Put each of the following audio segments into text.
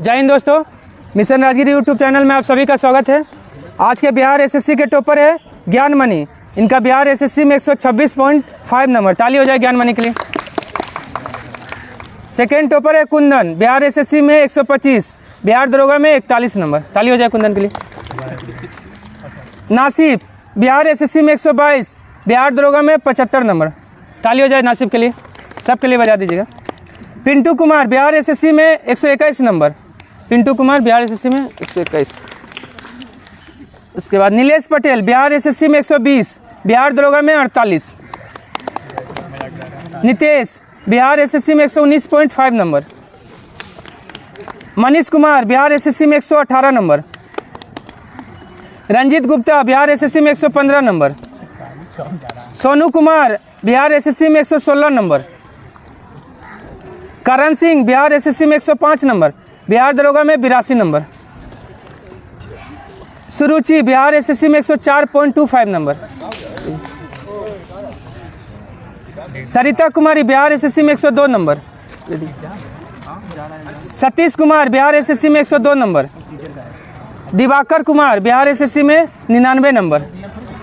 जय हिंद दोस्तों, mission Rajagiri YouTube channel में आप सभी का स्वागत है। आज के बिहार एसएससी के टॉपर है ज्ञान मणि। इनका बिहार एसएससी में 126.5 नंबर, ताली हो जाए ज्ञान मणि के लिए। सेकेंड टॉपर है कुंदन, बिहार एसएससी में 125, बिहार दरोगा में 41 नंबर, ताली हो जाए कुंदन के लिए। नासिब, बिहार एसएससी में 122, बिहार दरोगा में 75 नंबर, ताली हो जाए नासिब के लिए, सबके लिए बजा दीजिएगा। पिंटू कुमार, बिहार एसएससी में 121 नंबर, पिंटू कुमार बिहार एसएससी में 121। उसके बाद नीलेश पटेल, बिहार एसएससी में 120, बिहार दरोगा में 48। नितेश, बिहार एसएससी में 119.5 नंबर। मनीष कुमार, बिहार एसएससी में 118 नंबर। रंजीत गुप्ता, बिहार एसएससी में 115 नंबर। सोनू कुमार, बिहार एसएससी में 116 नंबर। करण सिंह, बिहार एसएससी में 105 नंबर, बिहार दरोगा में 82 नंबर। सुरुचि, बिहार एसएससी में 104.25 नंबर। सरिता कुमारी, बिहार एसएससी में 102 नंबर। सतीश कुमार, बिहार एसएससी में 102 नंबर। दिवाकर कुमार, बिहार एसएससी में 99 नंबर।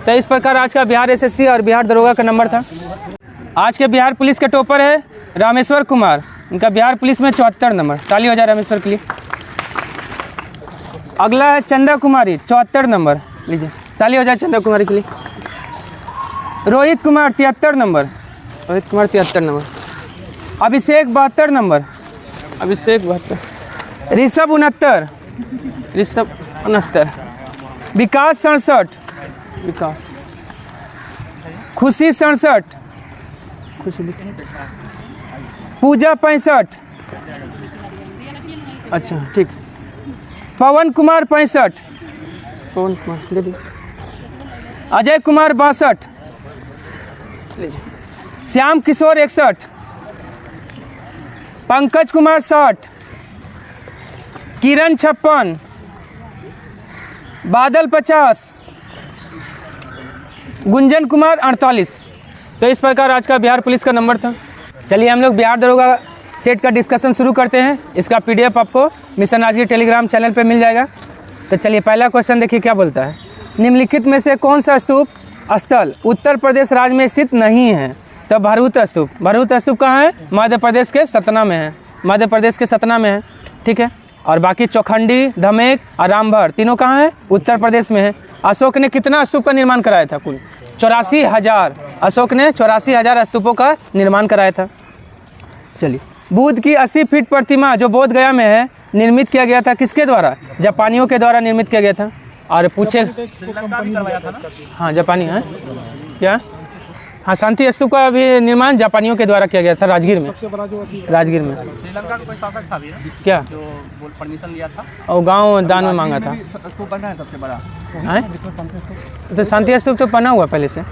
तो इस प्रकार आज का बिहार एसएससी और बिहार दरोगा का नंबर था। आज के बिहार पुलिस के टॉपर है रामेश्वर कुमार, इनका बिहार पुलिस में 74 नंबर, ताली हो जाए रामेश्वर के लिए। अगला है चंदा कुमारी, 74 नंबर, लीजिए ताली हो जाए चंदा कुमारी के लिए। Rohit Kumar 73 number, Rohit Kumar 73 number. Abhishek 72 number, Abhishek 72। Rishabh 69, Rishabh 69। Vikas 67, Vikas. Khushi 67, खुशी। पूजा 65, अच्छा ठीक। पवन कुमार 65, पवन कुमार दे दीजिए। अजय कुमार 62, श्याम किशोर 61, पंकज कुमार 60, किरण 56, बादल 50, गुंजन कुमार 48। तो इस प्रकार आज का बिहार पुलिस का नंबर था। चलिए हम लोग बिहार दरोगा सेट का डिस्कशन शुरू करते हैं। इसका पीडीएफ आपको मिशन राजगिरी टेलीग्राम चैनल पे मिल जाएगा। तो चलिए पहला क्वेश्चन देखिए क्या बोलता है। निम्नलिखित में से कौन सा स्तूप स्थल उत्तर प्रदेश राज्य में स्थित नहीं है? तो भरहुत स्तूप। भरहुत स्तूप कहाँ है? मध्य प्रदेश के सतना में है, मध्य प्रदेश के सतना में है, ठीक है। और बाकी चौखंडी, धमेक और रामभर तीनों कहाँ है? उत्तर प्रदेश में है। अशोक ने कितना स्तूप का निर्माण कराया था? कुल 84,000। अशोक ने 84,000 स्तूपों का निर्माण कराया था। चलिए, बुद्ध की 80 फीट प्रतिमा जो बोध गया में है, निर्मित किया गया था किसके द्वारा? जापानियों के द्वारा निर्मित किया गया था। और पूछे, हाँ जापानी है क्या? हाँ, शांति स्तूप का भी निर्माण जापानियों के द्वारा किया गया था राजगीर में। राजगीर में श्रीलंका का कोई शासक था भी ना? क्या जो परमिशन लिया था और गांव दान में मांगा था। स्तूप बना है सबसे बड़ा है तो शांति स्तूप तो बना हुआ पहले से।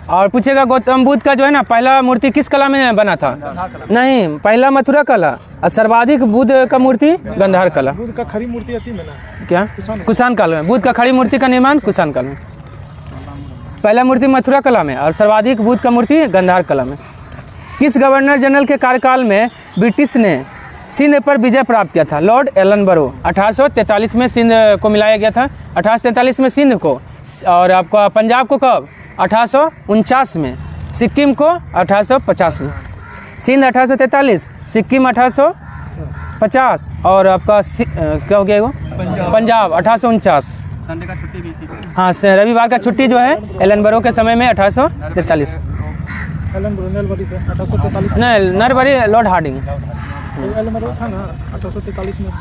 और पूछेगा गौतम बुद्ध का जो है ना पहला मूर्ति किस कला में बना था? नहीं, पहला मथुरा कला और सर्वाधिक बुद्ध का मूर्ति गंधार कला। बुद्ध का खड़ी मूर्ति आती है ना क्या? कुषाण काल में। बुद्ध का खड़ी मूर्ति का निर्माण कुषाण काल में। पहला मूर्ति मथुरा कला में और सर्वाधिक बुद्ध का मूर्ति गंधार कला में। किस गवर्नर जनरल के कार्यकाल में ब्रिटिश ने सिंध पर विजय प्राप्त किया था? Lord Ellenborough. 1843 में सिंध को मिलाया गया था, 1843 में सिंध को। और आपका पंजाब को कब? 1849 में। सिक्किम को 1850 में। सिंध 1843, सिक्किम 1850 और आपका क्या हो गया वो? पंजाब 1849। संडे का छुट्टी भी इसी पे। हाँ, रविवार का छुट्टी जो है एलनबरो के समय में 1843। नहीं, नरबरी लॉर्ड हार्डिंग। था ना 1843 में।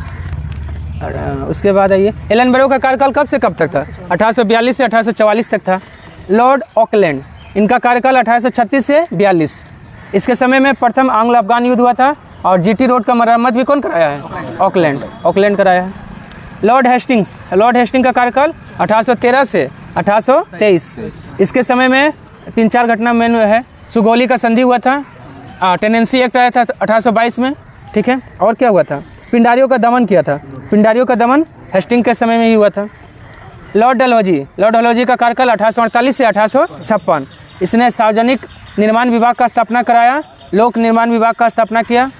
उसके बाद आइए, एलनबरो का कार्यकाल कब से कब तक था? 1842 से 1844 तक था। लॉर्ड ऑकलैंड, इनका कार्यकाल 1836 से 42। इसके समय में प्रथम आंग्ल अफगान युद्ध हुआ था और जीटी रोड का मरम्मत भी कौन कराया है? ऑकलैंड, ऑकलैंड कराया है। लॉर्ड हेस्टिंग्स, लॉर्ड हेस्टिंग का कार्यकाल 1813 से 1823। इसके समय में 3-4 घटना में है। सुगौली का संधि हुआ था, टेनेंसी एक्ट आया था 1822 में, ठीक है। और क्या हुआ था? पिंडारियों का दमन किया था। पिंडारियों का दमन हेस्टिंग के समय में ही हुआ था। लॉर्ड डलहौजी, लॉर्ड डलहौजी का कार्यकाल 1848 से 1856। इसने सार्वजनिक निर्माण विभाग का स्थापना कराया, लोक निर्माण विभाग का स्थापना किया,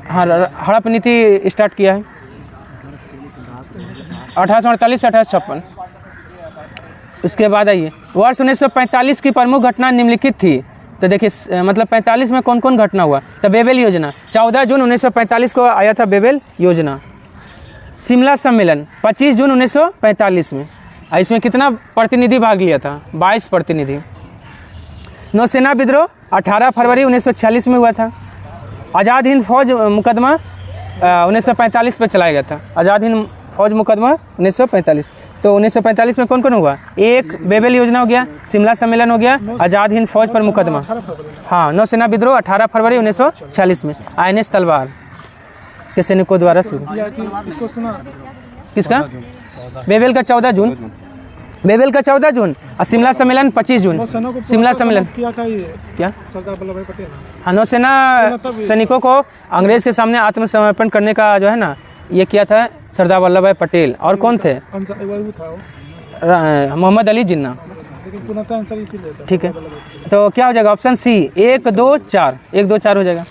हाँ, हड़प नीति स्टार्ट किया है। 1848 से 1856। इसके बाद आइए, वर्ष 1945 की प्रमुख घटना निम्नलिखित थी। तो देखिए मतलब 45 में कौन कौन घटना हुआ। तो बेबेल योजना 14 जून 1945 को आया था बेबेल योजना। शिमला सम्मेलन 25 जून 1945 में। इसमें कितना प्रतिनिधि भाग लिया था? 22 प्रतिनिधि। नौसेना विद्रोह 18 फरवरी 1946 में हुआ था। आज़ाद हिंद फौज मुकदमा 1945 पे चलाया गया था। आज़ाद हिंद फौज मुकदमा 1945। तो 1945 में कौन कौन हुआ? एक बेबेल योजना हो गया, शिमला सम्मेलन हो गया, आज़ाद हिंद फौज पर मुकदमा। हाँ, नौसेना विद्रोह 18 फरवरी 1946 में INS तलवार के सैनिकों द्वारा शुरू। इसको सुना किसका? बेबेल का 14 जून, बेबेल का 14 जून और शिमला सम्मेलन 25 जून। शिमला सम्मेलन किया था ये क्या? सरदार वल्लभ भाई पटेल। हाँ, नौसेना सैनिकों को अंग्रेज के सामने आत्मसमर्पण करने का जो है ना, ये किया था सरदार वल्लभ भाई पटेल। और कौन थे? वो था वो, मोहम्मद अली जिन्ना। लेकिन पूर्णतः आंसर इसीलिए था। ठीक है, तो क्या हो जाएगा? Option C 1, 2, 4। 1, 2, 4 हो जाएगा।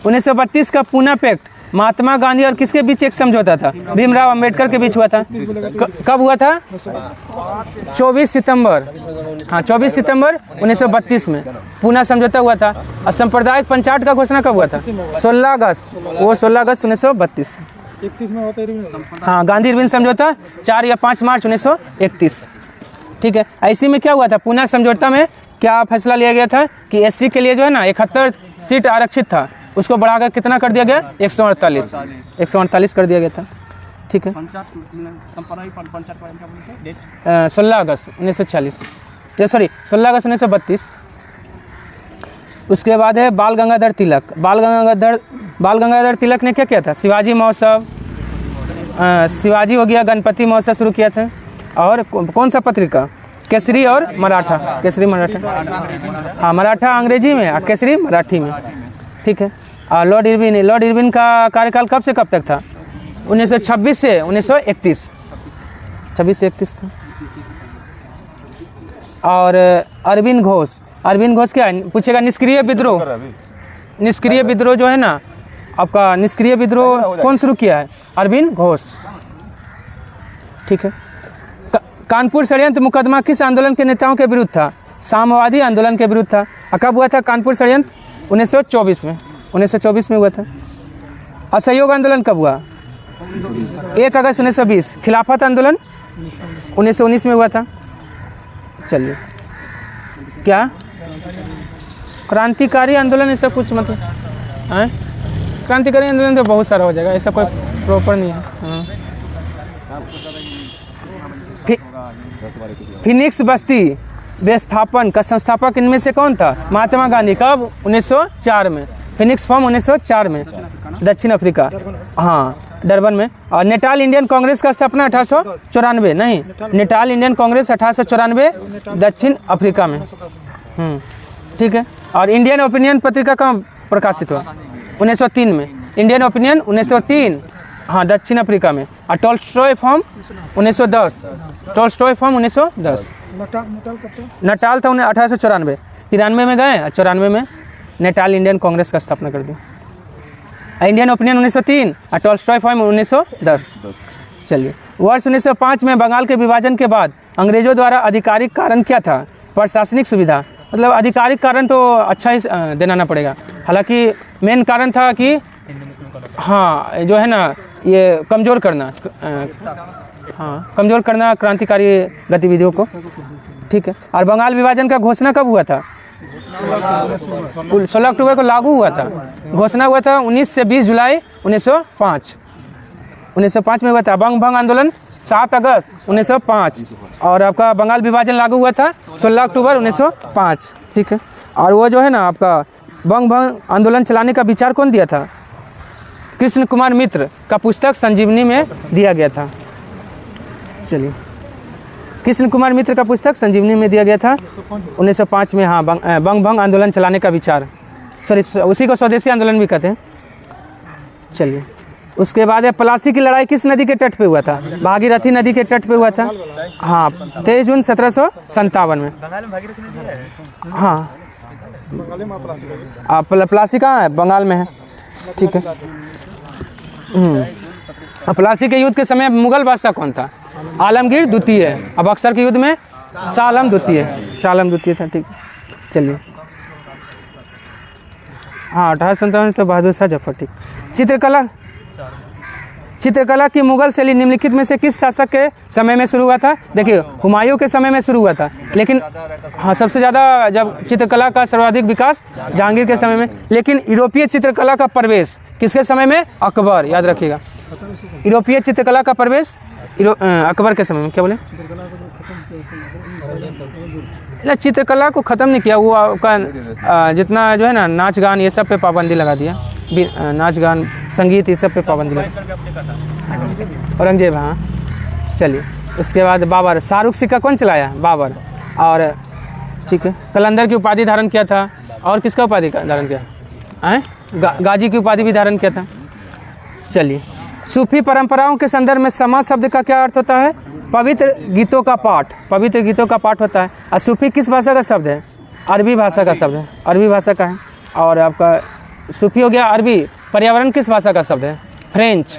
1932 का पूना पैक्ट महात्मा गांधी और किसके बीच एक समझौता था? भीमराव अंबेडकर के बीच हुआ था। कब हुआ था? 24 सितंबर। हाँ, 24 सितंबर 1932 में पूना समझौता हुआ था। और सांप्रदायिक पंचायत का घोषणा कब हुआ था? 16 अगस्त। वो 16 अगस्त 1932। 31 में होता है। हाँ, गांधी इरविन समझौता 4 या 5 मार्च 1931। ठीक है, ऐसी में क्या हुआ था? पूना समझौता में क्या फैसला लिया गया था कि SC के लिए जो है ना 71 सीट आरक्षित था, उसको बढ़ाकर कितना कर दिया गया? 148 कर दिया गया था। ठीक है, 16 अगस्त 1946, सॉरी 16 अगस्त 1932। उसके बाद है बाल गंगाधर तिलक। बाल गंगाधर तिलक ने क्या किया था? शिवाजी महोत्सव, शिवाजी हो गया, गणपति महोत्सव शुरू किया था। और कौन सा पत्रिका? केसरी और मराठा। केसरी मराठा, हाँ, मराठा अंग्रेजी में और केसरी मराठी में। ठीक है, और लॉर्ड इरविन का कार्यकाल कब से कब तक था? 1926 से 1931। 26 से 31 था। और अरविंद घोष क्या है? पूछेगा निष्क्रिय विद्रोह। निष्क्रिय विद्रोह जो है ना आपका, निष्क्रिय विद्रोह कौन शुरू किया है? अरविंद घोष। ठीक है, कानपुर षड्यंत्र मुकदमा किस आंदोलन के नेताओं के विरुद्ध था? साम्यवादी आंदोलन के विरुद्ध था। कब हुआ था कानपुर षड्यंत्र? 1924 में। 1924 में हुआ था। असहयोग आंदोलन कब हुआ? 1 अगस्त 1920। खिलाफत आंदोलन 1919 में हुआ था। चलिए, क्या क्रांतिकारी आंदोलन ऐसा कुछ मतलब है? क्रांतिकारी आंदोलन तो बहुत सारा हो जाएगा, ऐसा कोई प्रॉपर नहीं है। हाँ। फिनिक्स बस्ती विस्थापन का संस्थापक इनमें से कौन था? महात्मा गांधी। कब? 1904 में। फिनिक्स फॉर्म 1904 में, दक्षिण अफ्रीका, हाँ, डरबन में। और नेटाल इंडियन कांग्रेस का स्थापना 1894, नहीं, नेटाल इंडियन कांग्रेस 1894 दक्षिण अफ्रीका में। ठीक है, और इंडियन ओपिनियन पत्रिका कहाँ प्रकाशित हुआ? 1903 में। इंडियन ओपिनियन 1903, हाँ, दक्षिण अफ्रीका में। और Tolstoy form 1910। Tolstoy form 1910। Natal था 1894। 93 में गए और 94 में नेटाल इंडियन कांग्रेस का स्थापना कर दी। इंडियन ओपिनियन 1903 और टॉल्स्टॉय फॉर्म 1910। चलिए, वर्ष 1905 में बंगाल के विभाजन के बाद अंग्रेजों द्वारा आधिकारिक कारण क्या था? प्रशासनिक सुविधा। मतलब आधिकारिक कारण तो अच्छा ही देना पड़ेगा। हालांकि मेन कारण था कि हाँ जो है ना ये कमज़ोर करना, हाँ कमज़ोर करना क्रांतिकारी गतिविधियों को। ठीक है, और बंगाल विभाजन का घोषणा कब हुआ था? 16 अक्टूबर को लागू हुआ था। घोषणा हुआ था 19 से 20 जुलाई 1905। 1905 में हुआ था। बंग भंग आंदोलन 7 अगस्त 1905 और आपका बंगाल विभाजन लागू हुआ था 16 अक्टूबर 1905। ठीक है, और वो जो है ना आपका बंग भंग आंदोलन चलाने का विचार कौन दिया था? कृष्ण कुमार मित्र का पुस्तक संजीवनी में दिया गया था। चलिए, कृष्ण कुमार मित्र का पुस्तक संजीवनी में दिया गया था 1905 में। हाँ, बंग भंग आंदोलन चलाने का विचार, सॉरी उसी को स्वदेशी आंदोलन भी कहते हैं। चलिए, उसके बाद है प्लासी की लड़ाई किस नदी के तट पे हुआ था? भागीरथी नदी के तट पे हुआ था। हाँ, 23 जून 1757 में। हाँ, प्लासी कहाँ है? बंगाल में है। ठीक है, प्लासी के युद्ध के समय मुगल बादशाह कौन था? आलमगीर द्वितीय। अब बक्सर के युद्ध में शाह आलम द्वितीय था। ठीक, चलिए। हाँ, 1857 तो बहादुर शाह जफर। ठीक। चित्रकला की मुगल शैली निम्नलिखित में से किस शासक के समय में शुरू हुआ था? देखिए, हुमायूं के समय में शुरू हुआ था, लेकिन हाँ, सबसे ज़्यादा जब चित्रकला का सर्वाधिक विकास जहांगीर के समय में। लेकिन यूरोपीय चित्रकला का प्रवेश किसके समय में? अकबर। याद रखिएगा, यूरोपीय चित्रकला का प्रवेश अकबर के समय में। क्या बोले? चित्रकला को ख़त्म नहीं किया, वो का जितना जो है ना नाच गान ये सब पे पाबंदी लगा दिया। नाच गान संगीत ये सब पे पाबंदी लगा। औरंगजेब, हाँ। चलिए, उसके बाद बाबर। शाहरुख सिक्का कौन चलाया? बाबर। और ठीक है, कलंदर की उपाधि धारण किया था। और किसका उपाधि धारण किया है? गाजी की उपाधि भी धारण किया था। चलिए, सूफी परंपराओं के संदर्भ में समा शब्द का क्या अर्थ होता है? पवित्र गीतों का पाठ। पवित्र गीतों का पाठ होता है। और सूफी किस भाषा का शब्द है? अरबी भाषा का शब्द है, अरबी भाषा का है। और आपका सूफी हो गया अरबी। पर्यावरण किस भाषा का शब्द है? फ्रेंच।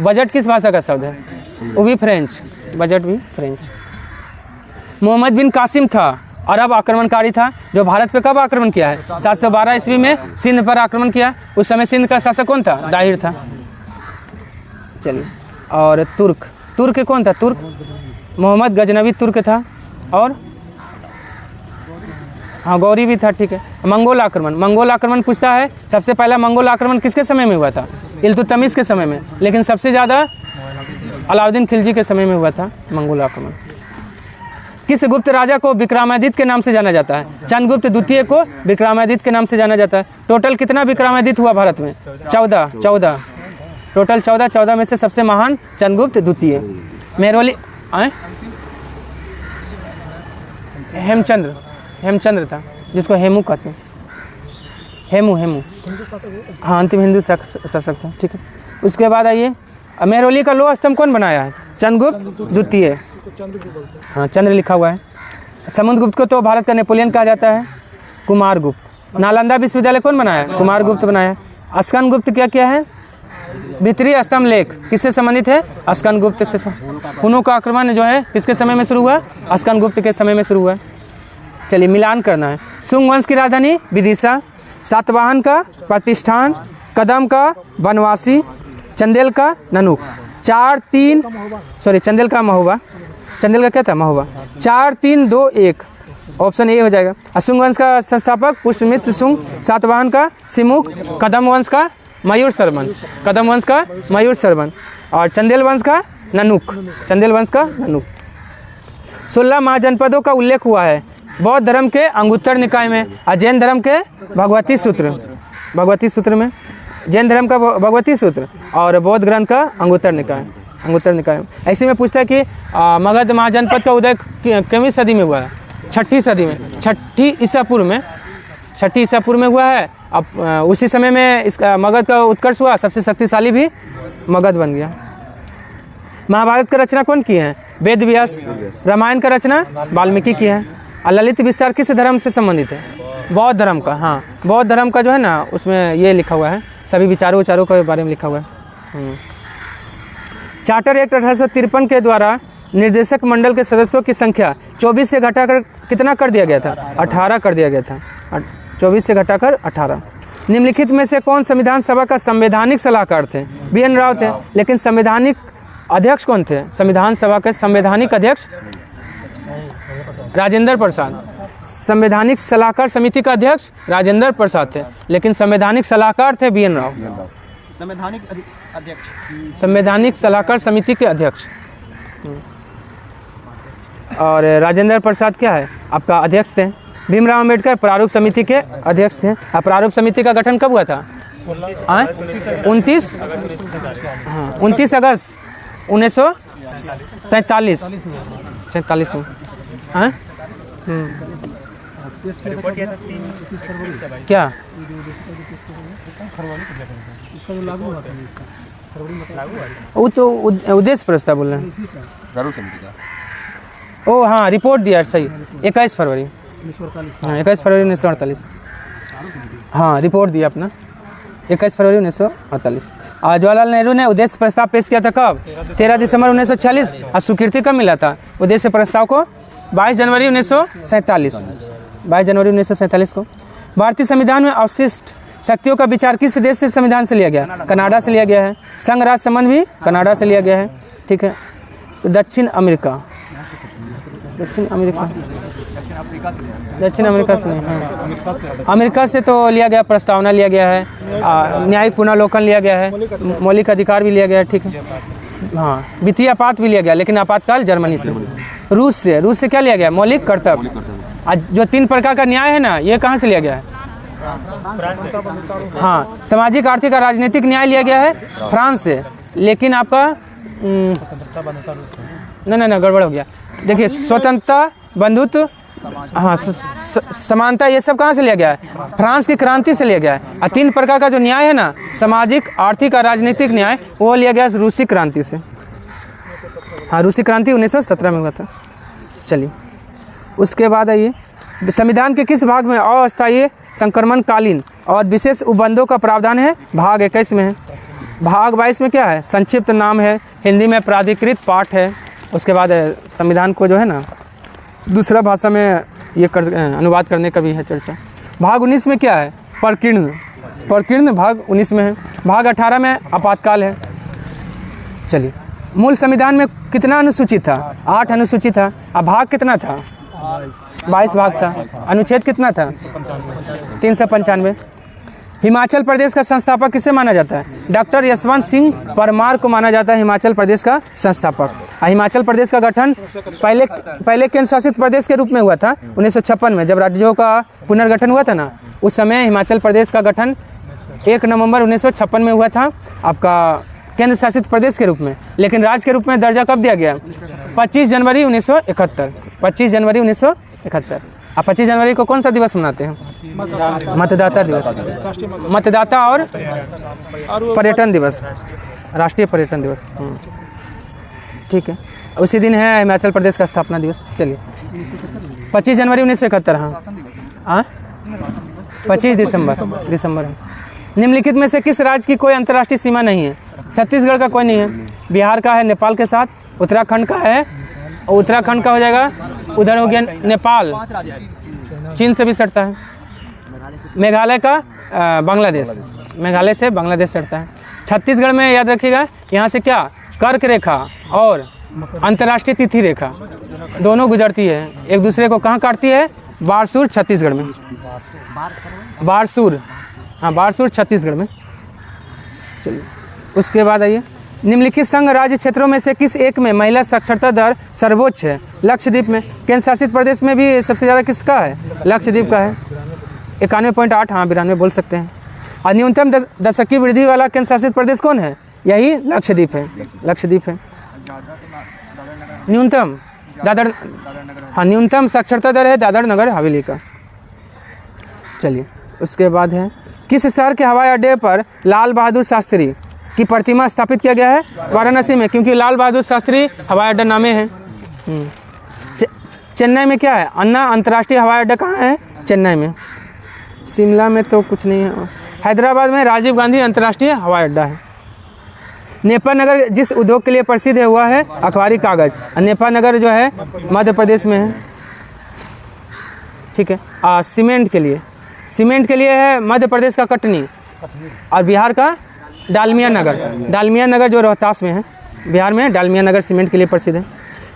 बजट किस भाषा का शब्द है? वो भी फ्रेंच, बजट भी फ्रेंच। मोहम्मद बिन कासिम था अरब आक्रमणकारी था, जो भारत पे कब आक्रमण किया है? 712 ईस्वी में सिंध पर आक्रमण किया। उस समय सिंध का शासक कौन था? दाहिर था। चलिए, और तुर्क कौन था? तुर्क मोहम्मद गजनवी तुर्क था। और हाँ, गौरी भी था। ठीक है। मंगोल आक्रमण पूछता है, सबसे पहला मंगोल आक्रमण किसके समय में हुआ था? इल्तुतमिश के समय में। लेकिन सबसे ज़्यादा अलाउद्दीन खिलजी के समय में हुआ था मंगोल आक्रमण। किस गुप्त राजा को विक्रमादित्य के नाम से जाना जाता है? चंद्रगुप्त द्वितीय को विक्रमादित्य के नाम से जाना जाता है। टोटल कितना विक्रमादित्य हुआ भारत में? 14। टोटल 14 में से सबसे महान चंद्रगुप्त द्वितीय। मेहरौली हेमचंद्र था, जिसको हेमू कहते हैं। हेमू हाँ, अंतिम हिंदू शासक था। ठीक है। उसके बाद आइए, मेहरौली का लोह स्तंभ कौन बनाया है? चंद्रगुप्त द्वितीय। हाँ, चंद्र लिखा हुआ है। समुद्रगुप्त को तो भारत का नेपोलियन कहा जाता है। कुमारगुप्त। नालंदा विश्वविद्यालय कौन बनाया? कुमारगुप्त बनाया। अस्कंदगुप्त क्या है? भीतरी स्तंभ लेख किससे संबंधित है? अस्कंदगुप्त से। हुनों का आक्रमण जो है किसके समय में शुरू हुआ? अस्कंदगुप्त के समय में शुरू हुआ। चलिए, मिलान करना है। शुंग वंश की राजधानी विदिशा। सातवाहन का प्रतिष्ठान। कदम का बनवासी। चंदेल का ननुक। चंदेल का महोबा। चंदेल का क्या था? महोबा। 4, 3, 2, 1 ऑप्शन ए हो जाएगा। शुंग वंश का संस्थापक पुष्यमित्र शुंग। सातवाहन का सिमुख। कदम वंश का मयूर शर्मन। और चंदेल वंश का ननुक। 16 महाजनपदों का उल्लेख हुआ है बौद्ध धर्म के अंगुत्तर निकाय में और जैन धर्म के भगवती सूत्र में। जैन धर्म का भगवती सूत्र और बौद्ध ग्रंथ का अंगुत्तर निकाय। ऐसे में पूछता है कि मगध महाजनपद का उदय कितवीं सदी में हुआ है? 6ठी सदी में। 6ठी ईसा पूर्व में हुआ है। अब उसी समय में इसका मगध का उत्कर्ष हुआ, सबसे शक्तिशाली भी मगध बन गया। महाभारत का रचना कौन की है? वेद व्यास। रामायण का रचना वाल्मीकि की है। और ललित विस्तार किस धर्म से संबंधित है? बौद्ध धर्म का। हाँ, बौद्ध धर्म का जो है ना, उसमें ये लिखा हुआ है, सभी विचारों के बारे में लिखा हुआ है। चार्टर एक्ट 1853 के द्वारा निर्देशक मंडल के सदस्यों की संख्या 24 से घटाकर कितना कर दिया गया था? 18 कर दिया गया था। 24 से घटाकर 18। निम्नलिखित में से कौन संविधान सभा का संवैधानिक सलाहकार थे? BN राव थे। लेकिन संवैधानिक अध्यक्ष कौन थे? संविधान सभा के संवैधानिक अध्यक्ष राजेंद्र प्रसाद। संवैधानिक सलाहकार समिति का अध्यक्ष राजेंद्र प्रसाद थे, लेकिन संवैधानिक सलाहकार थे BN राव। संवैधानिक सलाहकार समिति के अध्यक्ष। और राजेंद्र प्रसाद क्या है? आपका अध्यक्ष थे। भीमराव अम्बेडकर प्रारूप समिति के अध्यक्ष थे। प्रारूप समिति का गठन कब हुआ था? 29 अगस्त 1947 में। क्या वो तो उद्देश्य प्रस्ताव बोल रहे हैं। ओ हाँ, रिपोर्ट दिया, सही। 21 फरवरी 1948। हाँ, 21 फरवरी 1948। हाँ, रिपोर्ट दिया अपना। 21 फरवरी 1948। और जवाहरलाल नेहरू ने उद्देश्य प्रस्ताव पेश किया था कब? 13 दिसंबर 1946। और स्वीकृति कब मिला था उद्देश्य प्रस्ताव को? 22 जनवरी 1947। 22 जनवरी 1947 को। भारतीय संविधान में अवशिष्ट शक्तियों का विचार किस देश से संविधान से लिया गया? कनाडा से लिया गया है। संघ राज्य संबंध भी कनाडा से लिया गया है। ठीक है। दक्षिण अमेरिका दक्षिण अमेरिका से नहीं, हाँ अमेरिका से तो लिया गया, प्रस्तावना लिया गया है, न्यायिक पुनर्लोकन लिया गया है, मौलिक अधिकार भी लिया गया है। ठीक है। हाँ वित्तीय आपात भी लिया गया, लेकिन आपातकाल जर्मनी से। रूस से क्या लिया गया? मौलिक कर्तव्य। आज जो 3 प्रकार का न्याय है ना, ये कहाँ से लिया गया है? हाँ सामाजिक, आर्थिक और राजनीतिक न्याय लिया गया है फ्रांस से। लेकिन आपका ना गड़बड़ हो गया। देखिए स्वतंत्रता, बंधुत्व, हाँ समानता, ये सब कहाँ से लिया गया है? फ्रांस की क्रांति से लिया गया है। और 3 प्रकार का जो न्याय है ना, सामाजिक, आर्थिक और राजनीतिक न्याय, वो लिया गया रूसी क्रांति से। हाँ रूसी क्रांति 1917 में हुआ था। चलिए उसके बाद आइए, संविधान के किस भाग में अस्थायी संक्रमणकालीन और विशेष उपबंधों का प्रावधान है? भाग 21 में है। भाग 22 में क्या है? संक्षिप्त नाम है, हिंदी में प्राधिकृत पाठ है। उसके बाद संविधान को जो है ना दूसरा भाषा में ये अनुवाद करने का भी है चर्चा। भाग 19 में क्या है? प्रकीर्ण भाग 19 में है। भाग 18 में आपातकाल है। चलिए मूल संविधान में कितना अनुसूचित था? 8 अनुसूचित था। अब भाग कितना था? 22 भाग था। अनुच्छेद कितना था? 395। हिमाचल प्रदेश का संस्थापक किसे माना जाता है? डॉक्टर यशवंत सिंह परमार को माना जाता है हिमाचल प्रदेश का संस्थापक। हिमाचल प्रदेश का गठन पहले केंद्र शासित प्रदेश के रूप में हुआ था 1956 में, जब राज्यों का पुनर्गठन हुआ था ना, उस समय हिमाचल प्रदेश का गठन 1 नवंबर 1956 में हुआ था आपका केंद्र शासित प्रदेश के रूप में। लेकिन राज्य के रूप में दर्जा कब दिया गया? 25 जनवरी 1971। 25 जनवरी 1971। आप 25 जनवरी को कौन सा दिवस मनाते हैं? मतदाता दिवस, मतदाता और पर्यटन दिवस, राष्ट्रीय पर्यटन दिवस। ठीक है, उसी दिन है हिमाचल प्रदेश का स्थापना दिवस। चलिए 25 जनवरी 1971। हाँ 25 दिसंबर है। निम्नलिखित में से किस राज्य की कोई अंतर्राष्ट्रीय सीमा नहीं है? छत्तीसगढ़ का कोई नहीं है, बिहार का है नेपाल के साथ, उत्तराखंड का है, और उत्तराखंड का हो जाएगा उधर हो गया नेपाल, चीन से भी सटता है। मेघालय का बांग्लादेश, मेघालय से बांग्लादेश सटता है। छत्तीसगढ़ में याद रखिएगा, यहाँ से क्या कर्क रेखा और अंतर्राष्ट्रीय तिथि रेखा दोनों गुजरती है, एक दूसरे को कहाँ काटती है? बारसूर छत्तीसगढ़ में, बारसूर, हाँ बारसूर छत्तीसगढ़ में। चलिए उसके बाद आइए, निम्नलिखित संघ राज्य क्षेत्रों में से किस एक में महिला साक्षरता दर सर्वोच्च है? लक्षद्वीप में। केंद्र शासित प्रदेश में भी सबसे ज़्यादा किसका है? लक्षद्वीप का है, 91.8। हाँ 92 बोल सकते हैं। और न्यूनतम दशकीय वृद्धि वाला केंद्र शासित प्रदेश कौन है? यही लक्षद्वीप है, लक्षद्वीप है। न्यूनतम दादर, हाँ न्यूनतम साक्षरता दर है दादर नगर हवेली का। चलिए उसके बाद है, किस शहर के हवाई अड्डे पर लाल बहादुर शास्त्री की प्रतिमा स्थापित किया गया है? वाराणसी में, क्योंकि लाल बहादुर शास्त्री हवाई अड्डा नामे है। चेन्नई में क्या है? अन्ना अंतर्राष्ट्रीय हवाई अड्डा कहाँ है? चेन्नई में। शिमला में तो कुछ नहीं है। हैदराबाद में राजीव गांधी अंतर्राष्ट्रीय हवाई अड्डा है। नेपाल नगर जिस उद्योग के लिए प्रसिद्ध है हुआ है अखबारी कागज। नेपाल नगर जो है मध्य प्रदेश में है। ठीक है। सीमेंट के लिए है मध्य प्रदेश का कटनी, और बिहार का डालमिया नगर जो रोहतास में है, बिहार में डालमिया नगर सीमेंट के लिए प्रसिद्ध है।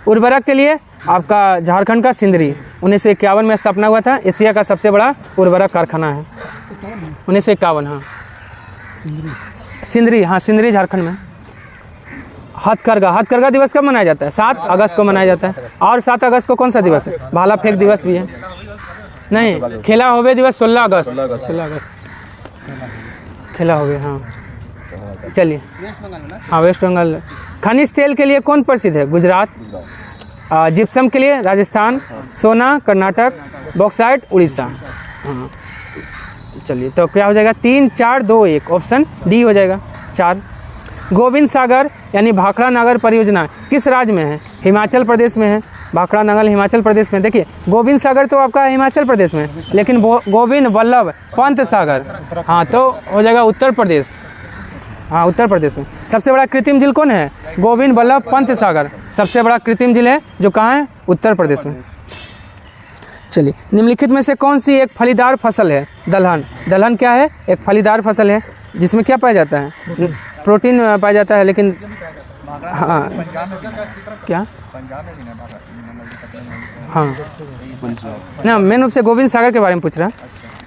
उर्वरक के लिए आपका झारखंड का सिंदरी 1951 में स्थापना हुआ था, एशिया का सबसे बड़ा उर्वरक कारखाना है। 1951, हाँ सिंदरी, हाँ सिंदरी झारखंड में। हथकरघा दिवस कब मनाया जाता है? 7 अगस्त को मनाया जाता है। और 7 अगस्त को कौन सा दिवस है? भाला फेंक दिवस भी है। नहीं, खेला होवे दिवस 16 अगस्त खेला होवे, हाँ। चलिए, हाँ वेस्ट बंगाल। खनिज तेल के लिए कौन प्रसिद्ध है? गुजरात। जिप्सम के लिए राजस्थान, सोना कर्नाटक, बॉक्साइट उड़ीसा। हाँ चलिए, तो क्या हो जाएगा? 3, 4, 2, 1, ऑप्शन डी हो जाएगा 4। गोविंद सागर यानी भाखड़ा नागर परियोजना किस राज्य में है? हिमाचल प्रदेश में है। भाखड़ा नंगल हिमाचल प्रदेश में। देखिए गोविंद सागर तो आपका हिमाचल प्रदेश में, लेकिन गोविंद वल्लभ पंत सागर, हाँ तो हो जाएगा उत्तर प्रदेश। हाँ उत्तर प्रदेश में। सबसे बड़ा कृत्रिम झील कौन है? गोविंद वल्लभ पंत सागर सबसे बड़ा कृत्रिम झील है, जो कहाँ है? उत्तर प्रदेश में। चलिए, निम्नलिखित में से कौन सी एक फलीदार फसल है? दलहन। दलहन क्या है? एक फलीदार फसल है जिसमें क्या पाया जाता है? प्रोटीन पाया जाता है, लेकिन हाँ क्या हाँ ना, मेन रूप से गोविंद सागर के बारे में पूछ रहा है,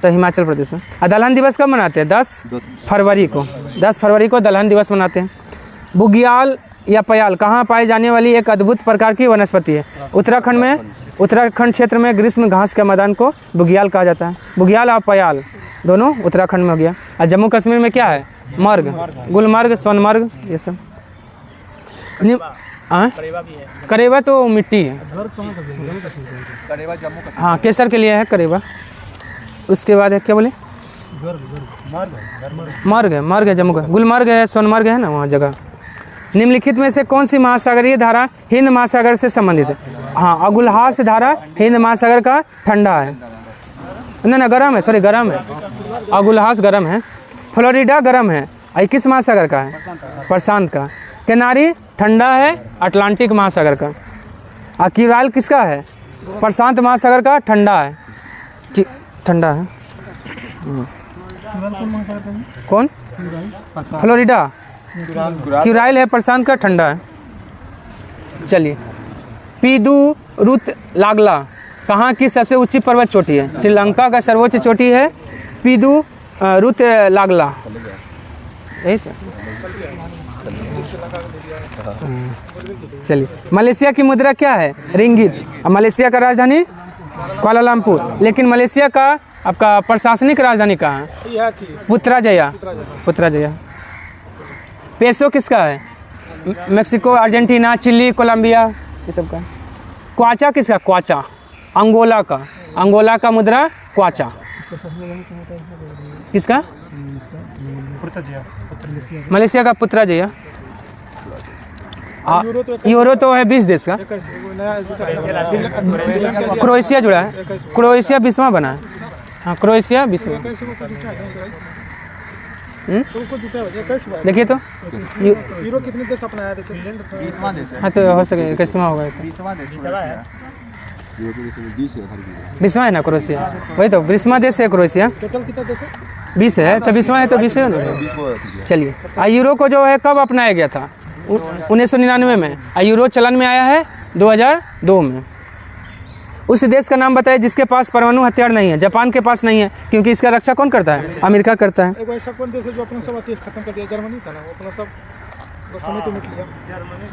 तो हिमाचल प्रदेश में। दलहन दिवस कब मनाते हैं? 10 फरवरी को। 10 फरवरी को दलहन दिवस मनाते हैं। बुग्याल या पयाल कहाँ पाई जाने वाली एक अद्भुत प्रकार की वनस्पति है? उत्तराखंड में। उत्तराखंड क्षेत्र में ग्रीष्म घास के मैदान को बुग्याल कहा जाता है। बुग्याल और पयाल दोनों उत्तराखंड में हो गया। और जम्मू कश्मीर में क्या है? मर्ग, गुलमर्ग, सोनमर्ग, ये सब। करेवा तो मिट्टी है। हाँ केसर के लिए है करेवा। उसके बाद है क्या बोले? मर्ग है, मर्ग है जम्मू का। गुलमर्ग है, सोनमर्ग है ना वहाँ जगह। निम्नलिखित में से कौन सी महासागरीय धारा हिंद महासागर से संबंधित है? हाँ अगुलहास धारा हिंद महासागर का ठंडा है, ना गर्म है, सॉरी गर्म है। अगुलहास गर्म है। फ्लोरिडा गर्म है, ये किस महासागर का है? प्रशांत का। किनारी ठंडा है, अटलांटिक महासागर का। और किराल किसका है? प्रशांत महासागर का ठंडा है, ठंडा है। कौन? फ्लोरिडा। क्यूराइल है, प्रशांत का ठंडा है। चलिए, पीदू रुत लागला कहाँ की सबसे ऊंची पर्वत चोटी है? श्रीलंका का सर्वोच्च चोटी है पीदू रुत लागला। चलिए, मलेशिया की मुद्रा क्या है? रिंगित। मलेशिया का राजधानी कुआलालंपुर, लेकिन मलेशिया का आपका प्रशासनिक राजधानी कहाँ है? पुत्रजया। पुत्रजया। पेसो किसका है? मेक्सिको, अर्जेंटीना, चिली, कोलंबिया, ये सब का। क्वाचा किसका? क्वाचा अंगोला का। अंगोला का मुद्रा क्वाचा। किसका? मलेशिया का पुत्रजया। यूरो तो है 20 देश का। क्रोएशिया जुड़ा है। क्रोएशिया 20वां बना है। हाँ क्रोएशिया 20वां। देखिए तो यूरो कितने देश अपनाया? देखिए 20वां देश है। हाँ तो हो सके 21वां होगा। 20वां देश है। 20वां है ना क्रोएशिया? वही तो 20वां देश है क्रोएशिया। टोटल कितना देश है? 20 है, तो 20वां है तो 20 है ना। चलिए, यूरो को जो है कब अपनाया गया था? 1999 में। यूरो चलन में आया है 2002 में। उस देश का नाम बताइए जिसके पास परमाणु हथियार नहीं है। जापान के पास नहीं है, क्योंकि इसका रक्षा कौन करता है? अमेरिका करता है। एक ऐसा कौन देश है जो अपना सब अतीत खत्म कर दिया? जर्मनी था ना, वो अपना सब समेट लिया।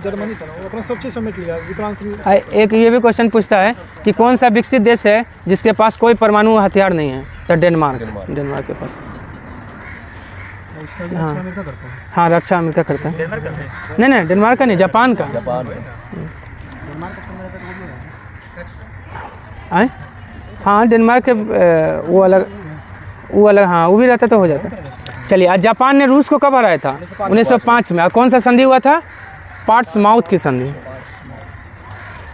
जर्मनी था ना, वो अपना सब चीज़ समेट लिया। एक ये भी क्वेश्चन पूछता है कि कौन सा विकसित देश है जिसके पास कोई परमाणु हथियार नहीं है? तो डेनमार्क। डेनमार्क के पास। हाँ रक्षा अमेरिका करता है। नहीं डेनमार्क का नहीं, जापान का। आए हाँ डेनमार्क के वो अलग हाँ वो भी रहता तो हो जाता। चलिए, आज जापान ने रूस को कब हराया था? 1905 में। और कौन सा संधि हुआ था? पोर्ट्समाउथ की संधि।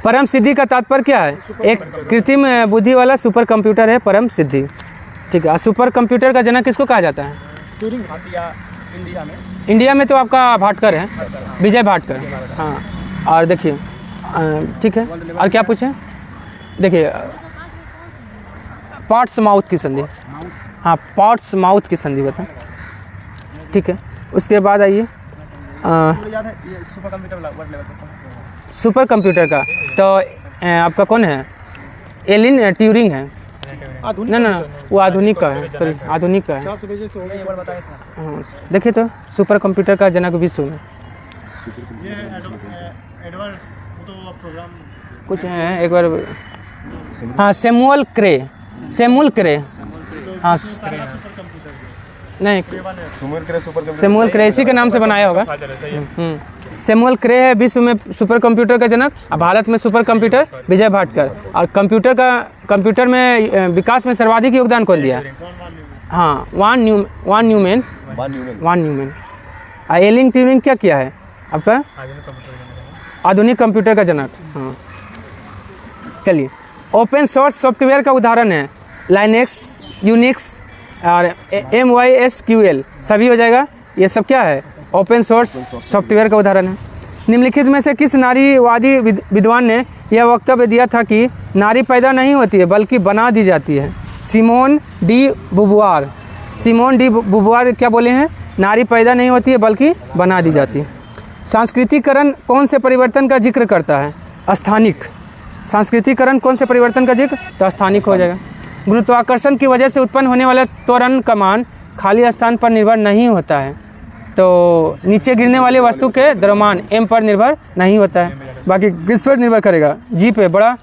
परम सिद्धि का तात्पर्य क्या है? एक कृत्रिम बुद्धि वाला सुपर कंप्यूटर है परम सिद्धि। ठीक है। सुपर कंप्यूटर का जनक किसको कहा जाता है? इंडिया में तो आपका भाटकर है, विजय भाटकर। हाँ और देखिए ठीक है, और क्या पूछें? देखिए पोर्ट्समाउथ की संधि। हाँ पोर्ट्समाउथ की संधि बता। ठीक है, उसके बाद आइए सुपर कंप्यूटर का तो आपका कौन है? एलन ट्यूरिंग है। ना वो आधुनिक का है, सॉरी आधुनिक का है। हाँ देखिए तो सुपर कंप्यूटर का जनक विश्व में कुछ है एक बार। हाँ सैमुअल क्रे। हाँ नहीं सैमुअल क्रे इसी के नाम से बनाया होगा। सैमुअल क्रे है विश्व में सुपर कंप्यूटर का जनक। और भारत में सुपर कंप्यूटर विजय भाटकर। और कंप्यूटर में विकास में सर्वाधिक योगदान कौन दिया? हाँ वान न्यूमैन। एलन ट्यूरिंग क्या किया है आपका? आधुनिक कंप्यूटर का जनक। हाँ चलिए, ओपन सोर्स सॉफ्टवेयर का उदाहरण है लाइनेक्स, यूनिक्स और MySQL, सभी हो जाएगा। ये सब क्या है? ओपन सोर्स सॉफ्टवेयर का उदाहरण है। निम्नलिखित में से किस नारीवादी विद्वान ने यह वक्तव्य दिया था कि नारी पैदा नहीं होती है बल्कि बना दी जाती है? Simone de Beauvoir. Simone de Beauvoir क्या बोले हैं? नारी पैदा नहीं होती है बल्कि बना दी जाती है। सांस्कृतिकरण कौन से परिवर्तन का जिक्र करता है? स्थानिक। सांस्कृतिकरण कौन से परिवर्तन का जिक्र? तो स्थानिक हो जाएगा। गुरुत्वाकर्षण की वजह से उत्पन्न होने वाला त्वरण का मान खाली स्थान पर निर्भर नहीं होता है, तो नीचे गिरने वाली वस्तु के द्रव्यमान m पर निर्भर नहीं होता है। बाकी किस पर निर्भर करेगा? g पे। बड़ा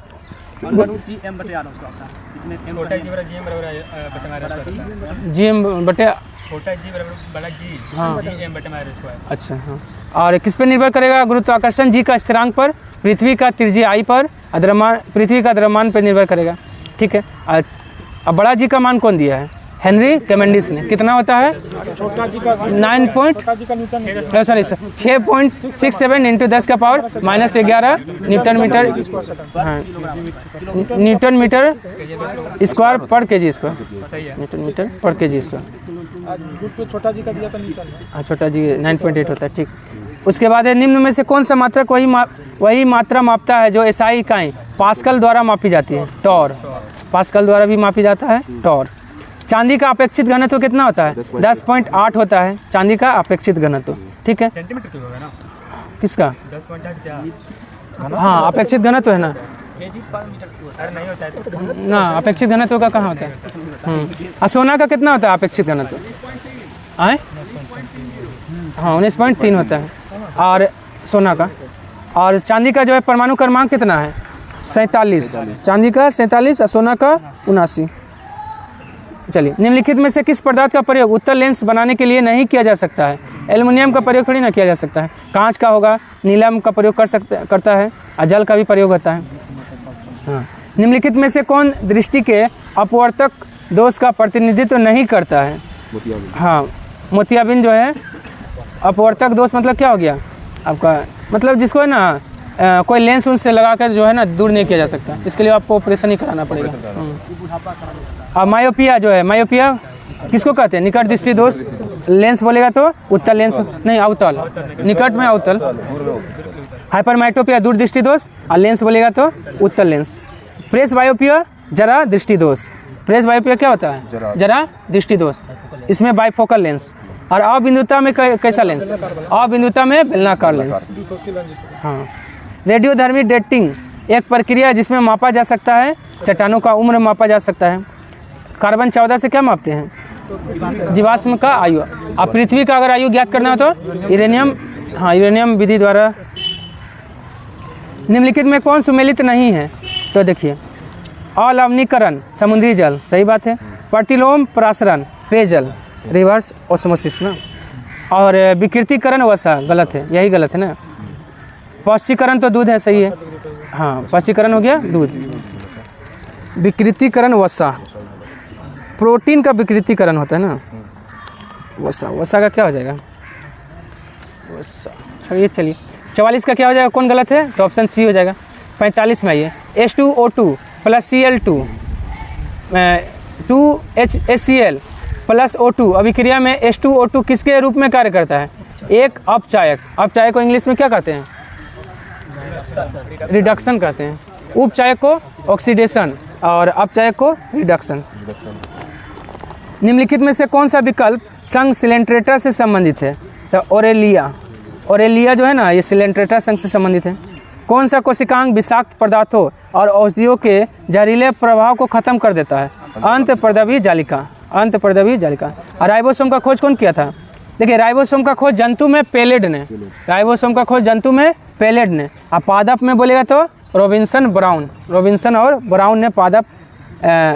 GM बटे हाँ, अच्छा हाँ। और किस पर निर्भर करेगा? गुरुत्वाकर्षण g का स्थिरांक पर, पृथ्वी का त्रिज्या I पर, द्रव्यमान पृथ्वी का द्रव्यमान पर निर्भर करेगा। ठीक है। अब बड़ा जी का मान कौन दिया है? हेनरी कैमेंडिस ने। कितना होता है? 6.67 इंटू 10 का पावर -11 न्यूटन मीटर, हाँ, न्यूटन मीटर स्क्वायर पर केजी स्क्वायर, न्यूटन मीटर पर केजी स्क्वायर। छोटा जी का दिया था न्यूटन। हाँ, छोटा जी 9.8 होता है। ठीक। उसके बाद है निम्न में से कौन सा मात्रक वही मात्रा मापता है जो एसआई इकाई पास्कल द्वारा मापी जाती है? टॉर। पास्कल द्वारा भी मापी जाता है टॉर। चांदी का अपेक्षित घनत्व कितना होता है? 10.8 होता है चांदी का अपेक्षित घनत्व। ठीक है। सेंटीमीटर क्यों होगा ना? किसका? 10.8 क्या? हाँ, अपेक्षित घनत्व है ना। केजी पर मीटर क्यों? अरे नहीं होता है तो ना, अपेक्षित घनत्व का कहाँ होता है? और सोना का कितना होता है अपेक्षित घनत्व? आए हाँ, 19.3 होता है और सोना का। और चांदी का जो है परमाणु क्रमांक कितना है? 47। चांदी का 47 और सोना का 79। चलिए, निम्नलिखित में से किस पदार्थ का प्रयोग उत्तल लेंस बनाने के लिए नहीं किया जा सकता है? एल्युमिनियम का प्रयोग थोड़ी ना किया जा सकता है। कांच का होगा, नीलम का प्रयोग करता है और जल का भी प्रयोग होता है। हाँ। निम्नलिखित में से कौन दृष्टि के अपवर्तक दोष का प्रतिनिधित्व नहीं करता है? हाँ, मोतियाबिंद जो है अपवर्तक दोष मतलब क्या हो गया आपका? मतलब जिसको है ना कोई लेंस उनसे लगा कर जो है ना दूर नहीं किया जा सकता, इसके लिए आपको ऑपरेशन ही कराना पड़ेगा। और मायोपिया जो है, मायोपिया किसको कहते हैं? निकट दृष्टि दोष। लेंस बोलेगा तो उत्तल लेंस, नहीं अवतल, निकट में अवतल। हाइपरमाइटोपिया दूर दृष्टि दोष और लेंस बोलेगा तो उत्तल लेंस। प्रेस बायोपिया जरा दृष्टि दोष। प्रेस बायोपिया क्या होता है? जरा दृष्टि दोष। इसमें बाइफोकल लेंस। और अबिंदुता में कैसा लेंस? अबिंदुता में बेलनाकार लेंस। हाँ। रेडियोधर्मी डेटिंग एक प्रक्रिया है जिसमें मापा जा सकता है चट्टानों का उम्र मापा जा सकता है। कार्बन 14 से क्या मापते हैं? जीवाश्म का आयु। अब पृथ्वी का अगर आयु ज्ञात करना हो तो यूरेनियम, हाँ, यूरेनियम विधि द्वारा। निम्नलिखित में कौन सुमेलित नहीं है? तो देखिए, अलवणीकरण समुद्री जल, सही बात है। प्रतिलोम प्रसारण पेयजल, रिवर्स ऑस्मोसिस ना। और विकृतीकरण वसा, गलत है, यही गलत है ना। पौष्टिकरण तो दूध है, सही है। हाँ, पौष्टिकरण हो गया दूध। विकृतीकरण वसा, प्रोटीन का विकृतीकरण होता है ना। वसा, वसा का क्या हो जाएगा? वसा, चलिए 44 का क्या हो जाएगा? कौन गलत है? तो ऑप्शन सी हो जाएगा। 45 में आइए, H2O2 plus Cl2 2HCl plus O2 अभिक्रिया में H2O2 किसके रूप में कार्य करता है? एक अपचायक। अपचायक को इंग्लिश में क्या कहते हैं? रिडक्शन कहते हैं। उपचायक को ऑक्सीडेशन और अपचायक को रिडक्शन। निम्नलिखित में से कौन सा विकल्प संघ सिलेंट्रेटा से संबंधित है? तो ओरेलिया। ओरेलिया जो है ना, ये सिलेंट्रेटा संघ से संबंधित है। कौन सा कोशिकांग विषाक्त पदार्थों और औषधियों के जहरीले प्रभाव को खत्म कर देता है? अंतःपर्दवी जालिका। अंतःपर्दवी जालिका। और राइबोसोम का खोज कौन किया था? देखिए, राइबोसोम का खोज जंतु में पेलेड ने। राइबोसोम का खोज जंतु में पेलेड ने। और पादप में बोलेगा तो रॉबिन्सन ब्राउन। रॉबिन्सन और ब्राउन ने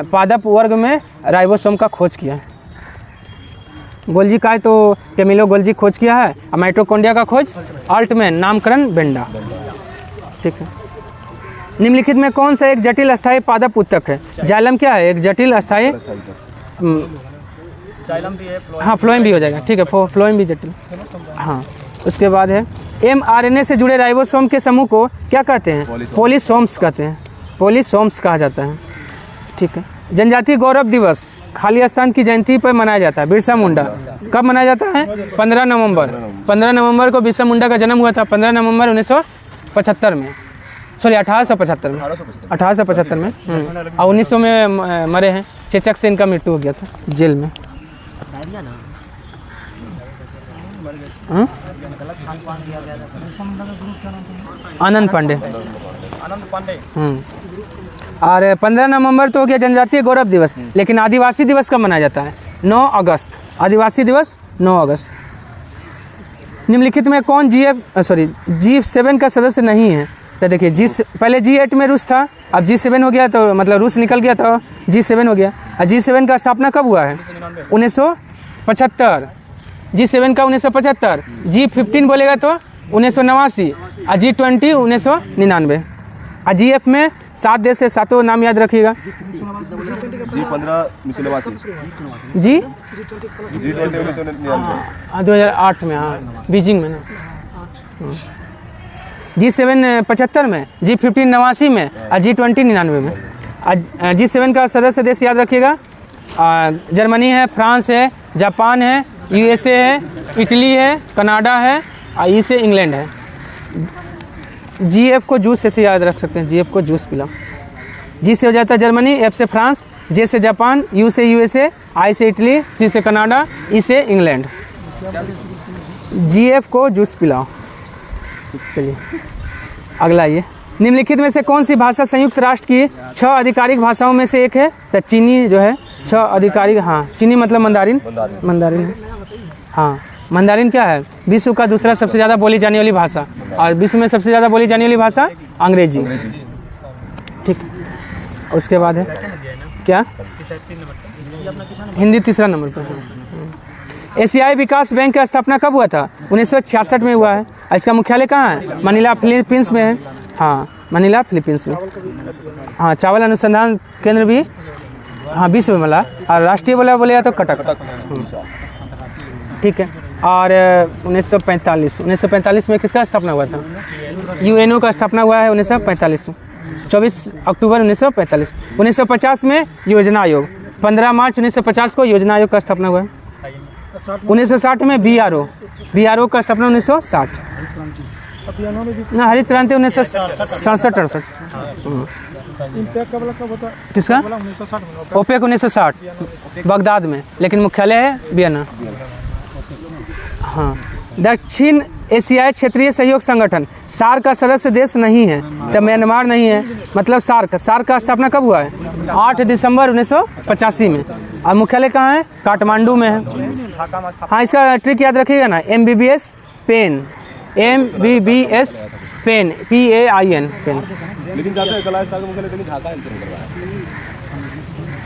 पादप वर्ग में राइबोसोम का खोज किया है। गोल्जी का है तो कैमिलो गोल्जी खोज किया है। और माइटोकॉन्ड्रिया का खोज अल्टमैन, नामकरण बेंडा। ठीक है। निम्नलिखित में कौन सा एक जटिल अस्थायी पादप उत्तक है? जाइलम क्या है? एक जटिल अस्थायी, हाँ, फ्लोएम भी हो जाएगा। ठीक है, फ्लोएम भी जटिल। हाँ। उसके बाद है mRNA से जुड़े राइबोसोम के समूह को क्या कहते हैं? पॉलीसोम्स कहते हैं। पोलिसोम्स कहा जाता है। ठीक है। जनजातीय गौरव दिवस खालिस्तान की जयंती पर मनाया जाता है, बिरसा मुंडा। कब मनाया जाता है? 15 नवंबर। 15 नवंबर को बिरसा मुंडा का जन्म हुआ था, 15 नवंबर 1975 में, सॉरी 1875 में, 1875 में। और 1900 में मरे हैं, चेचक से इनका मृत्यु हो गया था जेल में। आनंद पांडे। और 15 नवंबर तो हो गया जनजातीय गौरव दिवस, लेकिन आदिवासी दिवस कब मनाया जाता है? 9 अगस्त। आदिवासी दिवस 9 अगस्त। निम्नलिखित में कौन G7 का सदस्य नहीं है? तो देखिए पहले G8 में रूस था, अब G7 हो गया, तो मतलब रूस निकल गया तो G7 हो गया। और G7 का स्थापना कब हुआ है? 1975। G7 का 1975। G15 बोलेगा तो 1989 और G20 1999। और G8 में 7 देश है, 7 नाम याद रखिएगा। G15 1989। हाँ 2008 में, हाँ बीजिंग में ना। G7 75 में, G15 89 में और G20 99 में। G7 का सदस्य देश याद रखिएगा, जर्मनी है, फ्रांस है, जापान है, USA है, इटली है, कनाडा है और ई से इंग्लैंड है। GF को जूस से याद रख सकते हैं, GF को जूस पिलाओ। G से हो जाता है जर्मनी, F से फ्रांस, J से जापान, U से USA, I से इटली, C से कनाडा, E से इंग्लैंड। GF को जूस पिलाओ। चलिए अगला ये, निम्नलिखित में से कौन सी भाषा संयुक्त राष्ट्र की 6 आधिकारिक भाषाओं में से एक है? तो चीनी जो है 6 आधिकारिक, हाँ चीनी मतलब मंदारिन, मंदारिन है। हाँ मंदारिन क्या है? विश्व का दूसरा सबसे ज़्यादा बोली जाने वाली भाषा, और विश्व में सबसे ज़्यादा बोली जाने वाली भाषा अंग्रेजी। ठीक, उसके बाद है क्या? हिंदी तीसरा नंबर पर। एशियाई विकास बैंक का स्थापना कब हुआ था? 1966 में हुआ है। इसका मुख्यालय कहाँ है? मनीला, फिलीपींस में है। हाँ मनीला, फिलीपींस में। हाँ चावल अनुसंधान केंद्र भी हाँ विश्व में मिला, और राष्ट्रीय बोला तो कटक। ठीक है। और 1945 में किसका स्थापना हुआ था? UNO का स्थापना हुआ है 1945 में, 24 अक्टूबर 1945। 1950 में योजना आयोग, 15 मार्च 1950 को योजना आयोग का स्थापना हुआ है। 1960 में BRO का स्थापना 1960 ना, हरित क्रांति 1967-68। किसका? ओपेक 1960 बगदाद में, लेकिन मुख्यालय है वियना। हाँ दक्षिण एशियाई क्षेत्रीय सहयोग संगठन सार्क का सदस्य देश नहीं है, तो म्यांमार नहीं है, मतलब सार्क का स्थापना कब हुआ है? 8 दिसंबर 1985 में। और मुख्यालय कहाँ है? काठमांडू में है। हाँ इसका ट्रिक याद रखिएगा ना, MBBS pain, MBBS pain, PAIN pain. लेकिन ढाका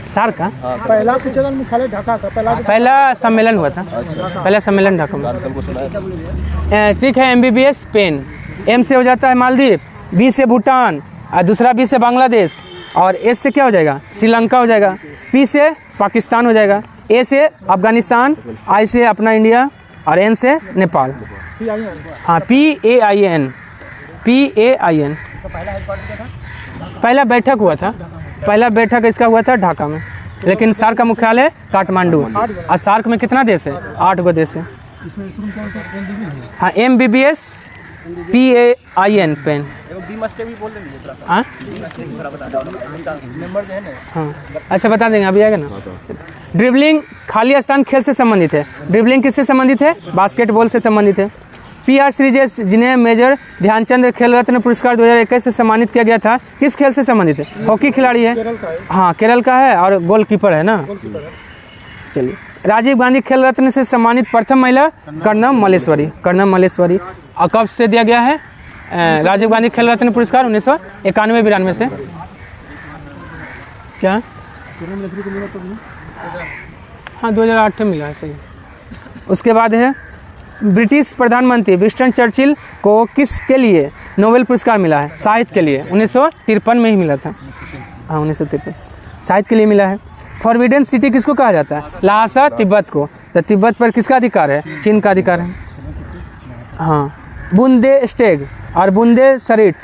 सार्क का पहला संचलन मुख्यालय ढाका का पहला सम्मेलन हुआ था। पहला सम्मेलन ढाका में। ठीक है। MBBS पेन, M से हो जाता है मालदीव, B से भूटान, और दूसरा B से बांग्लादेश, और S से क्या हो जाएगा? श्रीलंका हो जाएगा। P से पाकिस्तान हो जाएगा, A से अफगानिस्तान, I से अपना इंडिया, और N से नेपाल। हाँ PAIN। पहला बैठक हुआ था, पहला बैठक इसका हुआ था ढाका में, लेकिन सार्क का मुख्यालय काठमांडू। और सार्क में कितना देश है? 8 गो देश है। हाँ MBBS PAIN पेन। हाँ अच्छा बता देंगे, अभी आएगा ना। ड्रिबलिंग खालिस्तान खेल से संबंधित है। ड्रिबलिंग किससे संबंधित है? बास्केटबॉल से संबंधित है। PR श्रीजेश जिन्हें मेजर ध्यानचंद खेल रत्न पुरस्कार 2021 से सम्मानित किया गया था, किस खेल से संबंधित है? हॉकी खिलाड़ी है। हाँ केरल का है, और गोलकीपर है ना। चलिए, राजीव गांधी खेल रत्न से सम्मानित प्रथम महिला कर्णम मल्लेश्वरी। और कब से दिया गया है राजीव गांधी खेल रत्न पुरस्कार? 1991-92 से। क्या? हाँ 2008 में मिला है, सही। उसके बाद है ब्रिटिश प्रधानमंत्री विंस्टन चर्चिल को किसके लिए नोबेल पुरस्कार मिला है? साहित्य के लिए। 1953 में ही मिला था। हाँ 1953 साहित्य के लिए मिला है। फॉरबिडन सिटी किसको कहा जाता है? लहासा तिब्बत को। तो तिब्बत पर किसका अधिकार है? चीन का अधिकार है। हाँ बुंदे स्टेग और बुंदे सरिट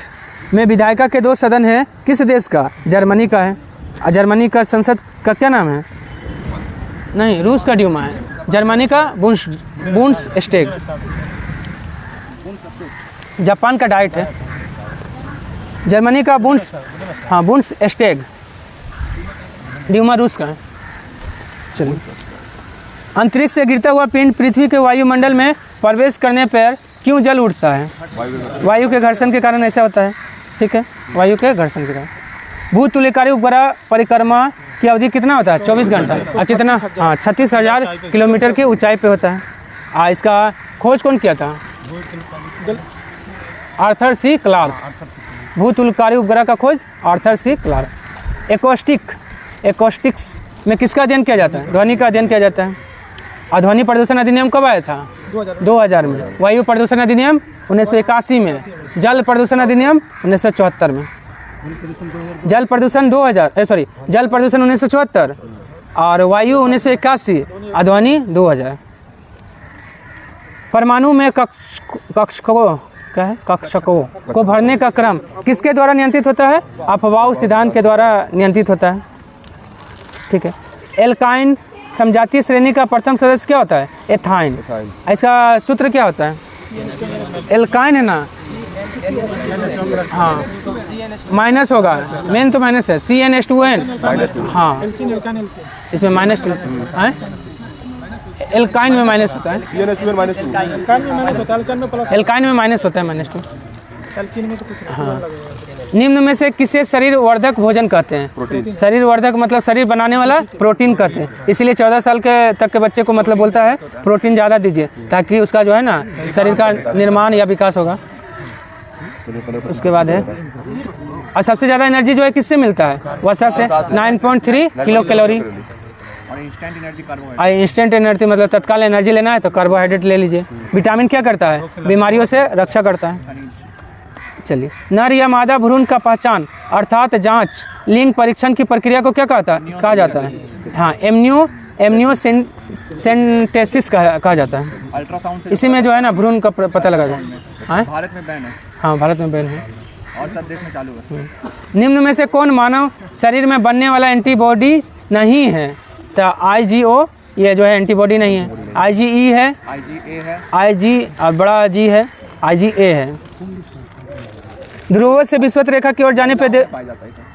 में विधायिका के 2 सदन हैं, किस देश का? जर्मनी का है। और जर्मनी का संसद का क्या नाम है? नहीं, रूस का ड्यूमा है। जर्मनी का बुंड्सस्टैग। जापान का डाइट है। जर्मनी का बुंड्सस्टैग। ड्यूमा रूस का है। चलिए, अंतरिक्ष से गिरता हुआ पिंड पृथ्वी के वायुमंडल में प्रवेश करने पर क्यों जल उठता है? वायु के घर्षण के कारण ऐसा होता है। ठीक है, वायु के घर्षण के कारण। भूतुल्यकारी उपग्रह परिक्रमा की अवधि कितना होता है? 24 घंटा। और कितना? हाँ, 36,000 किलोमीटर की ऊंचाई पे होता है। इसका खोज कौन किया था? Arthur C Clarke. भूतुल्यकारी उपग्रह का खोज आर्थर सी क्लार्क। एक्वास्टिक्स में किसका अध्ययन किया जाता है? ध्वनि का अध्ययन किया जाता है। और ध्वनि प्रदूषण अधिनियम कब आया था? 2000 में। वायु प्रदूषण अधिनियम 1981 में। जल प्रदूषण अधिनियम 1974 में। जल प्रदूषण 1974 और वायु 1981 और ध्वनि 2000। परमाणु में कक्षकों को भरने का क्रम किसके द्वारा नियंत्रित होता है? अफबाउ सिद्धांत के द्वारा नियंत्रित होता है। ठीक है। एल्काइन समजातीय श्रेणी का प्रथम सदस्य क्या होता है? एथाइन। इसका सूत्र क्या होता है? एल्काइन है ना? हाँ, माइनस होगा, मेन तो माइनस है। CnH2n। हाँ, इसमें माइनस है। एल्काइन में माइनस होता है। एल्काइन में माइनस होता है, -2। हाँ। निम्न में से किसे शरीर वर्धक भोजन कहते हैं? शरीर वर्धक मतलब शरीर बनाने वाला प्रोटीन कहते हैं। इसीलिए 14 साल के तक के बच्चे को मतलब बोलता है प्रोटीन ज़्यादा दीजिए, ताकि उसका जो है ना शरीर का निर्माण या विकास होगा। उसके बाद है, और सबसे ज़्यादा एनर्जी जो है किससे मिलता है? वसा से। 9.3 किलो कैलोरी। इंस्टेंट एनर्जी मतलब तत्काल एनर्जी लेना है तो कार्बोहाइड्रेट ले लीजिए। विटामिन क्या करता है? बीमारियों से रक्षा करता है। चलिए, नर या मादा भ्रूण का पहचान अर्थात जांच लिंग परीक्षण की प्रक्रिया को क्या कहा जाता है? हाँ, एम्नियोसेंटेसिस कहा जाता है। अल्ट्रासाउंड इसी में जो है ना भ्रूण का पता लगा जाता है। भारत में बैन है। हाँ, भारत में बैन है और सब देश में चालू है। निम्न में से कौन मानव शरीर में बनने वाला एंटीबॉडी नहीं है? तो IgO ये जो है एंटीबॉडी नहीं है। IgE है, IG और बड़ा G है, IgA है। ध्रुव से विषुवत रेखा की ओर जाने पे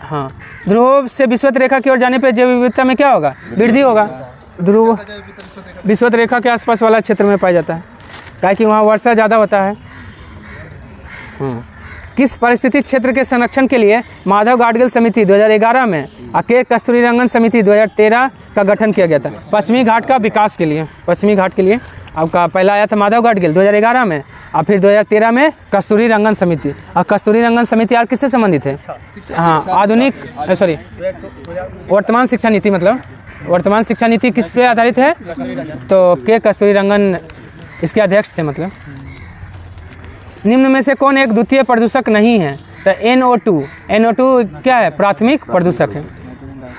हाँ, ध्रुव से विषुवत रेखा की ओर जाने पे जैव विविधता में क्या होगा? वृद्धि होगा। ध्रुव विषुवत रेखा के आसपास वाला क्षेत्र में पाया जाता है, क्या कि वहाँ वर्षा ज़्यादा होता है। किस परिस्थिति क्षेत्र के संरक्षण के लिए माधव गाडगिल समिति 2011 में और के कस्तूरीरंगन समिति 2013 का गठन किया गया था? पश्चिमी घाट का विकास के लिए। पश्चिमी घाट के लिए आपका पहला आया था माधव गाडगिल 2011 में, और फिर 2013 में कस्तूरीरंगन समिति। और कस्तूरीरंगन समिति यार किससे संबंधित है? हाँ, वर्तमान शिक्षा नीति, मतलब वर्तमान शिक्षा नीति किस पे आधारित है? तो के कस्तूरीरंगन इसके अध्यक्ष थे। मतलब निम्न में से कौन एक द्वितीय प्रदूषक नहीं है? तो NO2 क्या है? प्राथमिक प्रदूषक है।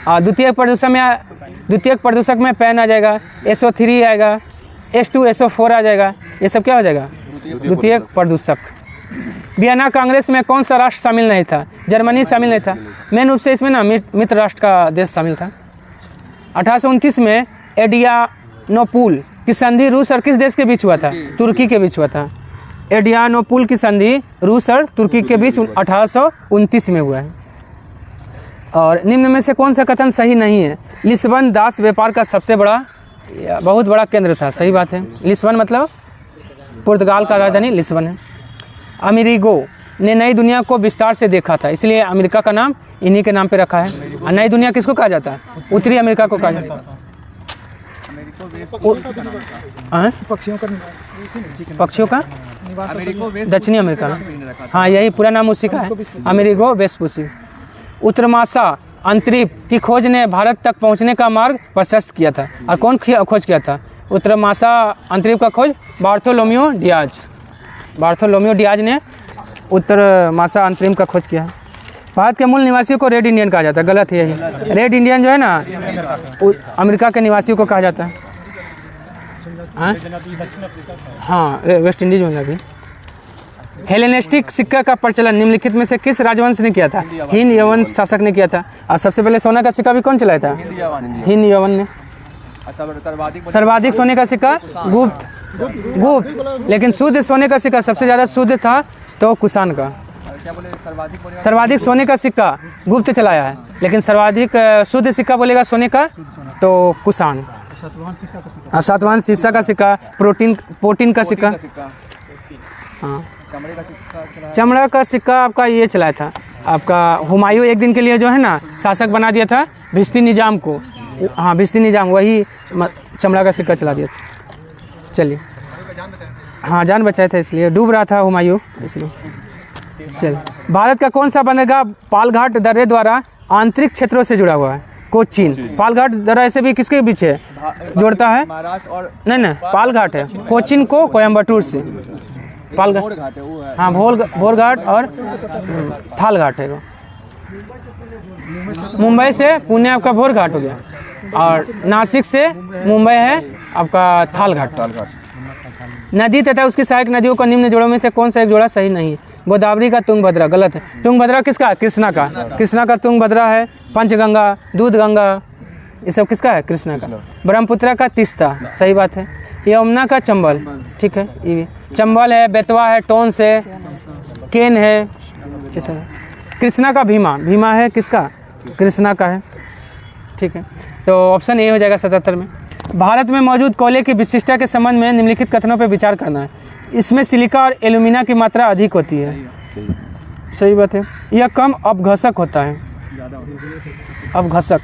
और द्वितीय प्रदूषक में पैन आ जाएगा, SO3 आएगा, H2 SO4 आ जाएगा। ये सब क्या हो जाएगा? द्वितीय प्रदूषक। वियना कांग्रेस में कौन सा राष्ट्र शामिल नहीं था? जर्मनी शामिल नहीं था। मेन रूप से इसमें ना मित्र राष्ट्र का देश शामिल था। 1829 में एडियानोपुल की संधि रूस और किस देश के बीच हुआ था? तुर्की के बीच हुआ था। एडियानोपुल की संधि रूस और तुर्की के बीच 1829 में हुआ है। और निम्न में से कौन सा कथन सही नहीं है? लिस्बन दास व्यापार का सबसे बड़ा बहुत बड़ा केंद्र था। सही बात है। लिस्बन मतलब पुर्तगाल का राजधानी लिस्बन है। अमेरिगो ने नई दुनिया को विस्तार से देखा था, इसलिए अमेरिका का नाम इन्हीं के नाम पे रखा है। और नई दुनिया किसको कहा जाता है? उत्तरी अमेरिका को कहा जाता है। पक्षियों का दक्षिणी अमेरिका। हाँ, यही पूरा नाम उसी का है, अमेरिगो वेस्पुसी। उत्तरमासा अंतरिक्ष की खोज ने भारत तक पहुंचने का मार्ग प्रशस्त किया था। और कौन खोज किया था? उत्तरमासा अंतरिक्ष का खोज बार्थोलोम्यू डियाज ने उत्तरमासा अंतरिक्ष का खोज किया है। भारत के मूल निवासियों को रेड इंडियन कहा जाता है। गलत है यही। रेड इंडियन जो है ना अमेरिका के निवासियों को कहा जाता है। हाँ, वेस्ट इंडीज में भी। हेलेनिस्टिक सिक्का का प्रचलन निम्नलिखित में से किस राजवंश ने किया था? हिंद यवन शासक ने किया था। और सबसे पहले सोना का सिक्का भी कौन चलाया था? हिंद यवन ने। सर्वाधिक सोने का सिक्का गुप्त। लेकिन शुद्ध सोने का सिक्का सबसे ज़्यादा शुद्ध था तो कुषाण का। सर्वाधिक सोने का सिक्का गुप्त चलाया है, लेकिन सर्वाधिक शुद्ध सिक्का बोलेगा सोने का तो कुषाण। सातवाहन शीशा का सिक्का, प्रोटीन का सिक्का। हाँ, चमड़ा का सिक्का आपका ये चलाया था आपका हुमायूं एक दिन के लिए जो है ना शासक बना दिया था भिश्ती निजाम को। हाँ, भिश्ती निजाम वही चमड़ा का सिक्का चला दिया था। चलिए, हाँ जान बचाया था इसलिए, डूब रहा था हुमायूं इसलिए। चल, भारत का कौन सा बंदरगाह पालघाट दर्रे द्वारा आंतरिक क्षेत्रों से जुड़ा हुआ है? कोचीन। पालघाट दर्रा ऐसे भी किसके बीच है जोड़ता है? नहीं, पालघाट है। कोचीन को कोयम्बटूर से पालघाट, हाँ भोरघाट और थालघाट है वो। मुंबई से पुणे आपका भोरघाट हो गया, और नासिक से मुंबई है आपका थालघाट। नदी तथा उसकी सहायक नदियों का निम्न जोड़ों में से कौन सा एक जोड़ा सही नहीं है? गोदावरी का तुंगभद्रा गलत है। तुंगभद्रा किसका? कृष्णा का। कृष्णा का तुंगभद्रा है। पंचगंगा, दूधगंगा, ये सब किसका है? कृष्णा का। ब्रह्मपुत्रा का तीस्ता, सही बात है। यमुना का चंबल, ठीक है। ये भी चंबल है, बेतवा है, टोंस है, केन है, ये सब। कृष्णा का भीमा, भीमा है किसका? कृष्णा का है, ठीक है। तो ऑप्शन ए हो जाएगा 77 में। भारत में मौजूद कोयले की विशिष्टता के संबंध में निम्नलिखित कथनों पर विचार करना है। इसमें सिलिका और एल्यूमिना की मात्रा अधिक होती है, सही बात है। यह कम अपघर्षक होता है, अपघर्षक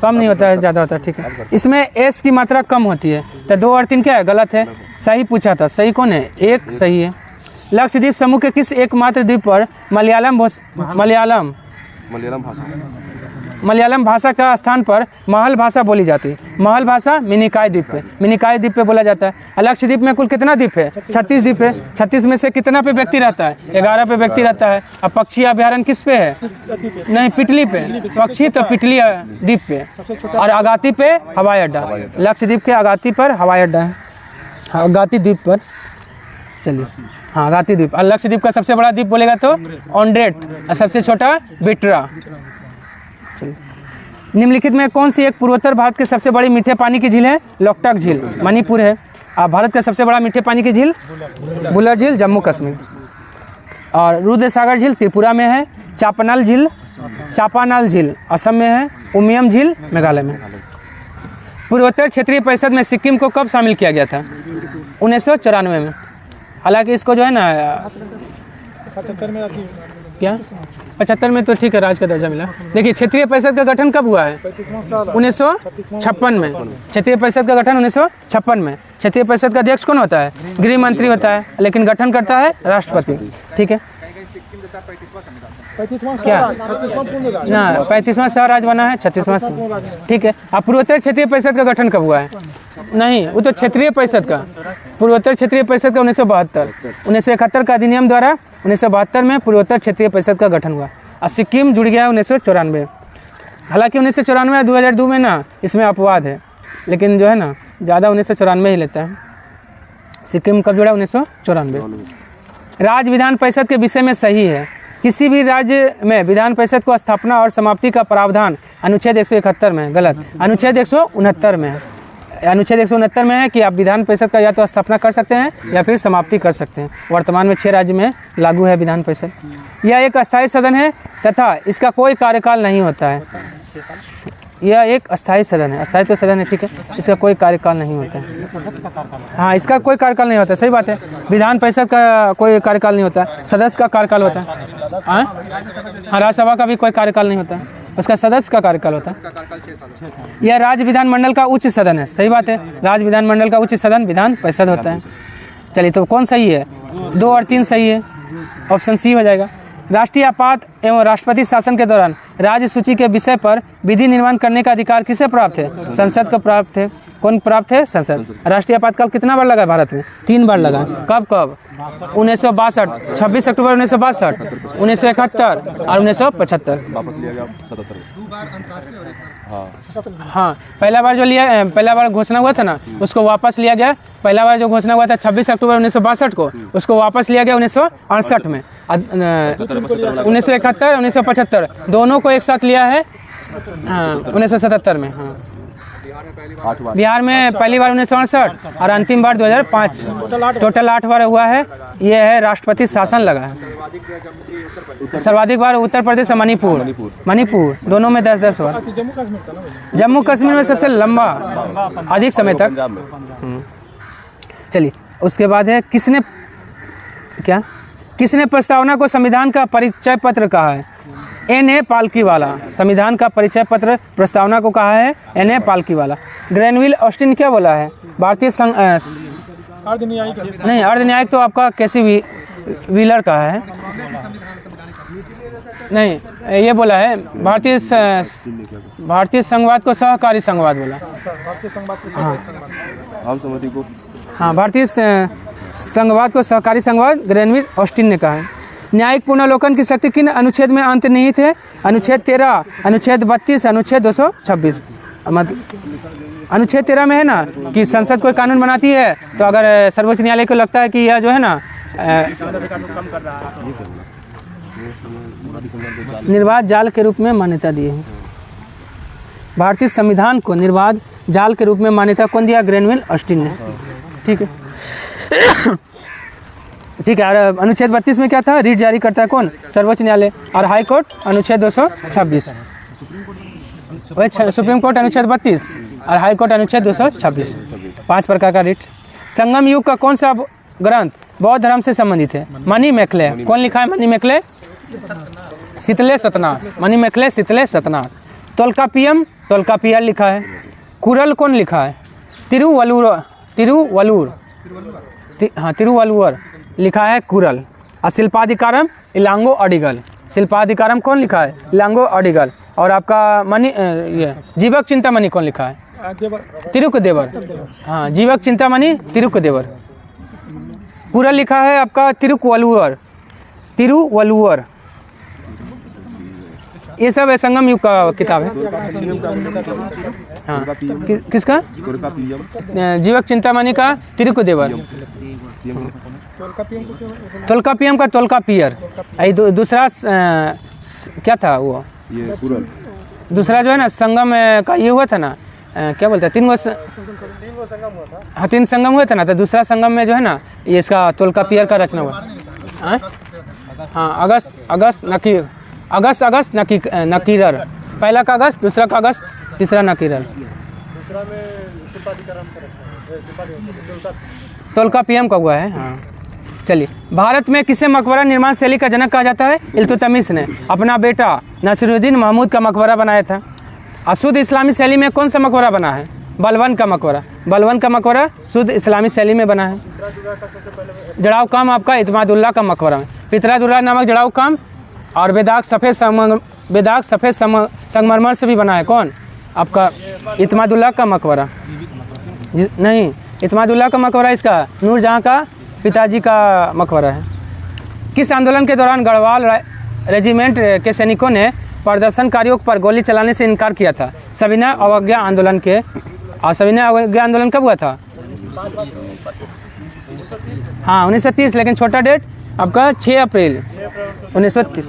कम नहीं होता है, ज़्यादा होता है, ठीक है। इसमें एस की मात्रा कम होती है। तो 2 और 3 क्या है? गलत है। सही पूछा था, सही कौन है? 1 सही है। लक्षद्वीप समूह के किस एकमात्र द्वीप पर मलयालम भाषा का स्थान पर महल भाषा बोली जाती है? महल भाषा मिनिकाय द्वीप पे, मिनिकाय द्वीप पे बोला जाता है। लक्षद्वीप में कुल कितना द्वीप है? 36 द्वीप है। 36 में से कितना पे व्यक्ति रहता है? 11 पे व्यक्ति रहता है। अब पक्षी अभ्यारण्य किस पे है? नहीं, पिटली पे। पक्षी तो पिटली द्वीप पे, और अगाती पे हवाई अड्डा। लक्षद्वीप के अगाती पर हवाई अड्डा है, अगाती द्वीप पर। चलिए, हाँ अगाती द्वीप। और लक्षद्वीप का सबसे बड़ा द्वीप बोलेगा तो ऑन्ड्रेट, और सबसे छोटा बिट्रा। निम्नलिखित में कौन सी एक पूर्वोत्तर भारत की सबसे बड़ी मीठे पानी की झील है? लोकटक झील, मणिपुर है। और भारत का सबसे बड़ा मीठे पानी की झील बुलर झील, जम्मू कश्मीर। और रुद्र सागर झील त्रिपुरा में है। चापानल झील असम में है। उमियम झील मेघालय में। पूर्वोत्तर क्षेत्रीय परिषद में सिक्किम को कब शामिल किया गया था? 1994 में। हालांकि इसको जो है ना 75 में आती है। क्या 75 में तो ठीक है, राज का दर्जा मिला। देखिए, क्षेत्रीय परिषद का गठन कब हुआ है? 1956 में। क्षेत्रीय परिषद का गठन 1956 में। क्षेत्रीय परिषद का अध्यक्ष कौन होता है? गृह मंत्री होता है, लेकिन गठन करता है राष्ट्रपति, ठीक है। क्या ना 35वां शहर आज बना है, 36वां, ठीक है। अब पूर्वोत्तर क्षेत्रीय परिषद का गठन कब हुआ है? नहीं, वो तो क्षेत्रीय परिषद का, पूर्वोत्तर क्षेत्रीय परिषद का 1972। 1971 का अधिनियम द्वारा 1972 में पूर्वोत्तर क्षेत्रीय परिषद का गठन हुआ, और सिक्किम जुड़ गया 1994। हालांकि 1994 2002 में ना इसमें अपवाद है, लेकिन जो है ना ज़्यादा 1994 ही लेता है। सिक्किम कब जुड़ा? 1994। राज्य विधान परिषद के विषय में सही है। किसी भी राज्य में विधान परिषद को स्थापना और समाप्ति का प्रावधान अनुच्छेद 171 में है। गलत, अनुच्छेद 169 में है। अनुच्छेद 169 में है कि आप विधान परिषद का या तो स्थापना कर सकते हैं या फिर समाप्ति कर सकते हैं। वर्तमान में 6 राज्य में लागू है विधान परिषद। यह एक अस्थायी सदन है तथा इसका कोई कार्यकाल नहीं होता है। यह एक अस्थायी सदन है, अस्थायी तो सदन है, ठीक है। इसका कोई कार्यकाल नहीं होता है। हाँ, इसका कोई कार्यकाल नहीं होता है, सही बात है। विधान परिषद का कोई कार्यकाल नहीं होता है, सदस्य का कार्यकाल होता है। हाँ, राज्यसभा का भी कोई कार्यकाल नहीं होता है, उसका सदस्य का कार्यकाल होता है। यह राज्य विधानमंडल का उच्च सदन है, सही बात है। राज्य विधानमंडल का उच्च सदन विधान परिषद होता है। चलिए, तो कौन सही है? 2 और 3 सही है, ऑप्शन सी हो जाएगा। राष्ट्रीय आपात एवं राष्ट्रपति शासन के दौरान राज्य सूची के विषय पर विधि निर्माण करने का अधिकार किसे प्राप्त है? संसद को प्राप्त है। कौन प्राप्त है? संसद। राष्ट्रीय आपातकाल कितना बार लगा है भारत में? 3 बार लगा है। कब कब? 1962, 26 अक्टूबर 1962, 1971 और 1975। वापस लिया गया 77 हाँ हाँ, पहला बार घोषणा हुआ था ना, उसको वापस लिया गया। पहला बार जो घोषणा हुआ था 26 अक्टूबर 1962 को, उसको वापस लिया गया 1968 में। 1971, 1975 दोनों को एक साथ लिया है 1977 में। हाँ, 8 बार बिहार में पहली बार 1968 और अंतिम बार 2005। टोटल 8 बार हुआ है। ये है राष्ट्रपति शासन लगा है। सर्वाधिक बार उत्तर प्रदेश और मणिपुर दोनों में 10-10 बार। जम्मू कश्मीर था ना, जम्मू कश्मीर में सबसे लंबा अधिक समय तक। पंजाब में चलिए, उसके बाद है किसने प्रस्तावना को संविधान का परिचय पत्र कहा है? N.A. पालकीवाला। संविधान का परिचय पत्र प्रस्तावना को कहा है N.A. पालकीवाला। ग्रेनविल ऑस्टिन क्या बोला है? भारतीय संघ नहीं, अर्धन्यायिक तो आपका कैसी व्हीलर का है। नहीं, ये बोला है भारतीय संघवाद को सहकारी संघवाद बोला। भारतीय संघवाद को आम सहमति को हाँ, भारतीय संघवाद को सहकारी संघवाद ग्रेनविल ऑस्टिन ने कहा है। न्यायिक पुनर्लोकन की शक्ति किन अनुच्छेद में अंतर्निहित है? अनुच्छेद 13, अनुच्छेद 32, अनुच्छेद 226। मतलब अनुच्छेद 13 में है ना कि संसद कोई कानून बनाती है तो अगर सर्वोच्च न्यायालय को लगता है कि यह जो है ना निर्वाध जाल के रूप में मान्यता दी है। भारतीय संविधान को निर्वाध जाल के रूप में मान्यता कौन दिया? ग्रेनविल ऑस्टिन ने। ठीक है, ठीक है। और अनुच्छेद 32 में क्या था? रीट जारी करता है कौन? सर्वोच्च न्यायालय। और हाई कोर्ट अनुच्छेद 226। सुप्रीम कोर्ट अनुच्छेद 32 और हाई कोर्ट अनुच्छेद 226। 5 प्रकार का रीट। संगम युग का कौन सा ग्रंथ बौद्ध धर्म से संबंधित है? मणि मैखले। कौन लिखा है मणि मैखले? शीतले सतनाथ। मणि मैखले शीतले सतनाथ। तोल्कापियम लिखा है। कुरल कौन लिखा है? तिरुवल्लुवर लिखा है कुरल। और शिल्पाधिकारम इलांगो अडिगल। शिल्पाधिकारम कौन लिखा है? इलांगो अडिगल। और आपका ये जीवक चिंतामणि कौन लिखा है? तिरुकदेवर। हाँ, जीवक चिंतामणि तिरुकदेवर। कुरल लिखा है आपका तिरुवल्लुवर। ये सब है संगम युग का किताब है। हाँ, किसका? जीवक चिंतामणि का तिरुकदेवर। तोल्कापियम का तोल्कापियर। दूसरा क्या था वो? ये कुरल। दूसरा जो है ना संगम का ये हुआ था ना, क्या बोलते हैं, 3 संगम हुए थे ना। तो दूसरा संगम में जो है ना ये इसका तोल्कापियर का रचना हुआ। हाँ, अगस्त नकीरर। पहला का अगस्त, दूसरा का अगस्त, तीसरा नकीरर। तोल्कापियम का हुआ है। हाँ, चलिए। भारत में किसे मकबरा निर्माण शैली का जनक कहा जाता है? इल्तुतमिश ने अपना बेटा नासिरुद्दीन महमूद का मकबरा बनाया था। शुद्ध इस्लामी शैली में कौन सा मकबरा बना है? बलवन का मकबरा। बलवन का मकबरा शुद्ध इस्लामी शैली में बना है। जड़ाव काम आपका इत्मादुल्लाह का मकबरा में। पितरादुल्लाह नामक जड़ाव काम और बेदाग सफ़ेद संगमरमर से भी बना है। कौन? आपका इत्मादुल्लाह का मकबरा। नहीं, इत्मादुल्लाह का मकबरा इसका नूरजहाँ का पिताजी का मकबरा है। किस आंदोलन के दौरान गढ़वाल रेजिमेंट के सैनिकों ने प्रदर्शनकारियों पर गोली चलाने से इनकार किया था? सविनय अवज्ञा आंदोलन के। और सविनय अवज्ञा आंदोलन कब हुआ था? हाँ, 1930। लेकिन छोटा डेट आपका 6 अप्रैल 1930।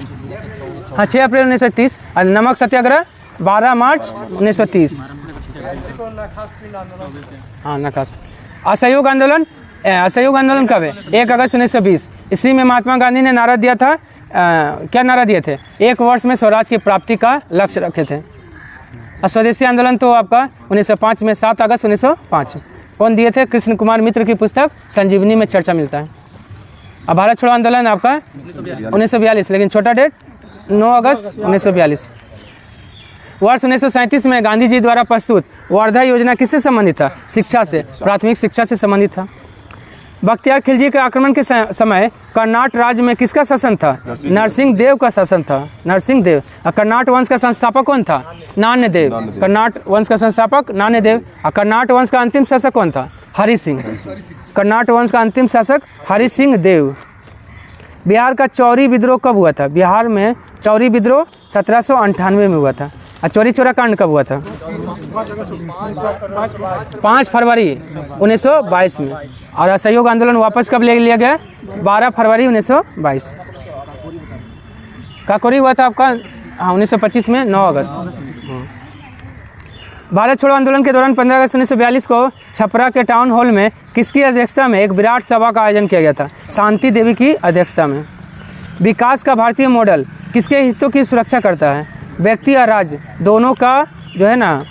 हाँ, 6 अप्रैल 1930। और नमक सत्याग्रह 12 मार्च 1930। हाँ, नकाश। असहयोग आंदोलन कब है? 1 अगस्त 1920। इसी में महात्मा गांधी ने नारा दिया था। क्या नारा दिए थे? 1 वर्ष में स्वराज की प्राप्ति का लक्ष्य रखे थे। स्वदेशी आंदोलन तो आपका 1905 में 7 अगस्त 1905। कौन दिए थे? कृष्ण कुमार मित्र की पुस्तक संजीवनी में चर्चा मिलता है। अब भारत छोड़ो आंदोलन आपका 1942। लेकिन छोटा डेट 9 अगस्त 1942। वर्ष 1937 में गांधी जी द्वारा प्रस्तुत वर्धा योजना किससे संबंधित था? शिक्षा से, प्राथमिक शिक्षा से संबंधित था। बख्तियार खिलजी के आक्रमण के समय कर्नाटक राज्य में किसका शासन था? नरसिंह देव का शासन था। नरसिंह देव। और कर्नाटक वंश का संस्थापक कौन था? नान्यदेव। कर्नाटक वंश का संस्थापक नान्यदेव। और कर्नाटक वंश का अंतिम शासक कौन था? हरि सिंह। कर्नाट वंश का अंतिम शासक हरि सिंह देव। बिहार का चौरी विद्रोह कब हुआ था? बिहार में चौरी विद्रोह 1798 में हुआ था। और चौरी चौरा कांड कब हुआ था? 5 फरवरी 1922 में। और असहयोग आंदोलन वापस कब ले लिया गया? 12 फरवरी 1922। काकोरी हुआ था आपका 1925 में 9 अगस्त। भारत छोड़ो आंदोलन के दौरान 15 अगस्त 1942 को छपरा के टाउन हॉल में किसकी अध्यक्षता में एक विराट सभा का आयोजन किया गया था? शांति देवी की अध्यक्षता में। विकास का भारतीय मॉडल किसके हितों की सुरक्षा करता है? व्यक्ति और राज्य दोनों का जो है ना,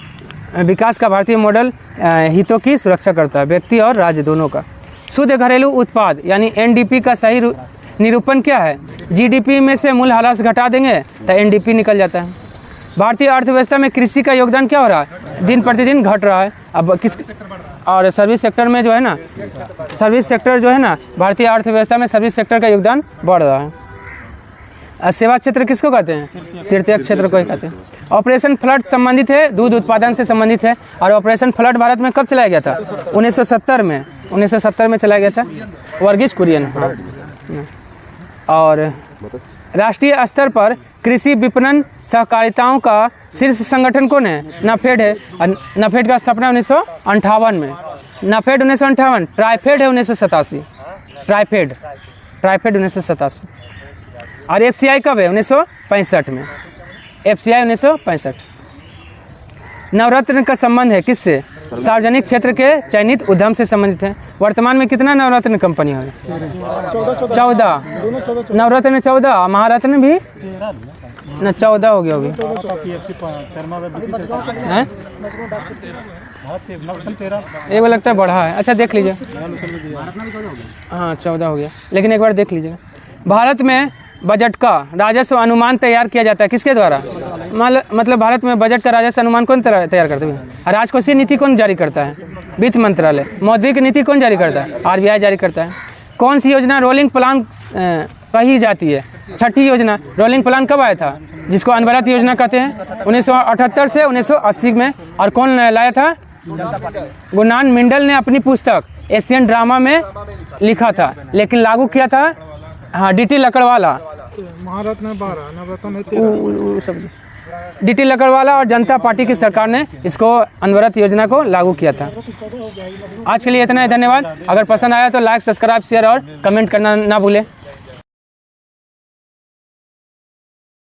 विकास का भारतीय मॉडल हितों की सुरक्षा करता है, व्यक्ति और राज्य दोनों का। शुद्ध घरेलू उत्पाद यानी एनडीपी का सही निरूपण क्या है? जीडीपी में से मूल ह्रास घटा देंगे तो एनडीपी निकल जाता है। भारतीय अर्थव्यवस्था में कृषि का योगदान क्या हो रहा है? दिन प्रतिदिन घट रहा है। अब किस और सर्विस सेक्टर में जो है ना, सर्विस सेक्टर जो है ना, भारतीय अर्थव्यवस्था में सर्विस सेक्टर का योगदान बढ़ रहा है। सेवा क्षेत्र किसको कहते हैं? तृतीय क्षेत्र को ही कहते हैं। ऑपरेशन फ्लड संबंधित है, दूध उत्पादन से संबंधित है। और ऑपरेशन फ्लड भारत में कब चलाया गया था? 1970 में। 1970 में चलाया गया था, वर्गीज कुरियन। और राष्ट्रीय स्तर पर कृषि विपणन सहकारिताओं का शीर्ष संगठन कौन है? नाफेड है। नाफेड का स्थापना 1958 में। नाफेड 1958, ट्राइफेड है 1987। ट्राइफेड 1987। और एफसीआई कब है? 1965 में। एफसीआई 1965। नवरत्न का संबंध है किससे? सार्वजनिक क्षेत्र के चयनित उद्यम से संबंधित है। वर्तमान में कितना नवरत्न कंपनी है? 14। नवरत्न 14, महारत्न भी न 14 हो गया होगी। ये वो लगता है बढ़ा है। अच्छा देख लीजिए। हाँ 14 हो गया, लेकिन एक बार देख लीजिएगा। भारत में बजट का राजस्व अनुमान तैयार किया जाता है किसके द्वारा? मतलब भारत में बजट का राजस्व अनुमान कौन तैयार करता है? राजकोषीय नीति कौन जारी करता है? वित्त मंत्रालय। मौद्रिक नीति कौन जारी करता है? आरबीआई जारी करता है। कौन सी योजना रोलिंग प्लान कही जाती है? छठी योजना। रोलिंग प्लान कब आया था? जिसको अनवरत योजना कहते हैं, 1978 से 1980 में। और कौन लाया था? गुरनान मिंडल ने अपनी पुस्तक एशियन ड्रामा में लिखा था, लेकिन लागू किया था हाँ डीटी लकड़वाला। महारत्न 12, नवरत्न 13। डीटी लकड़वाला और जनता पार्टी की सरकार ने इसको अनवरत योजना को लागू किया था। आज के लिए इतना ही, धन्यवाद। अगर पसंद आया तो लाइक, सब्सक्राइब, शेयर और कमेंट करना ना भूलें।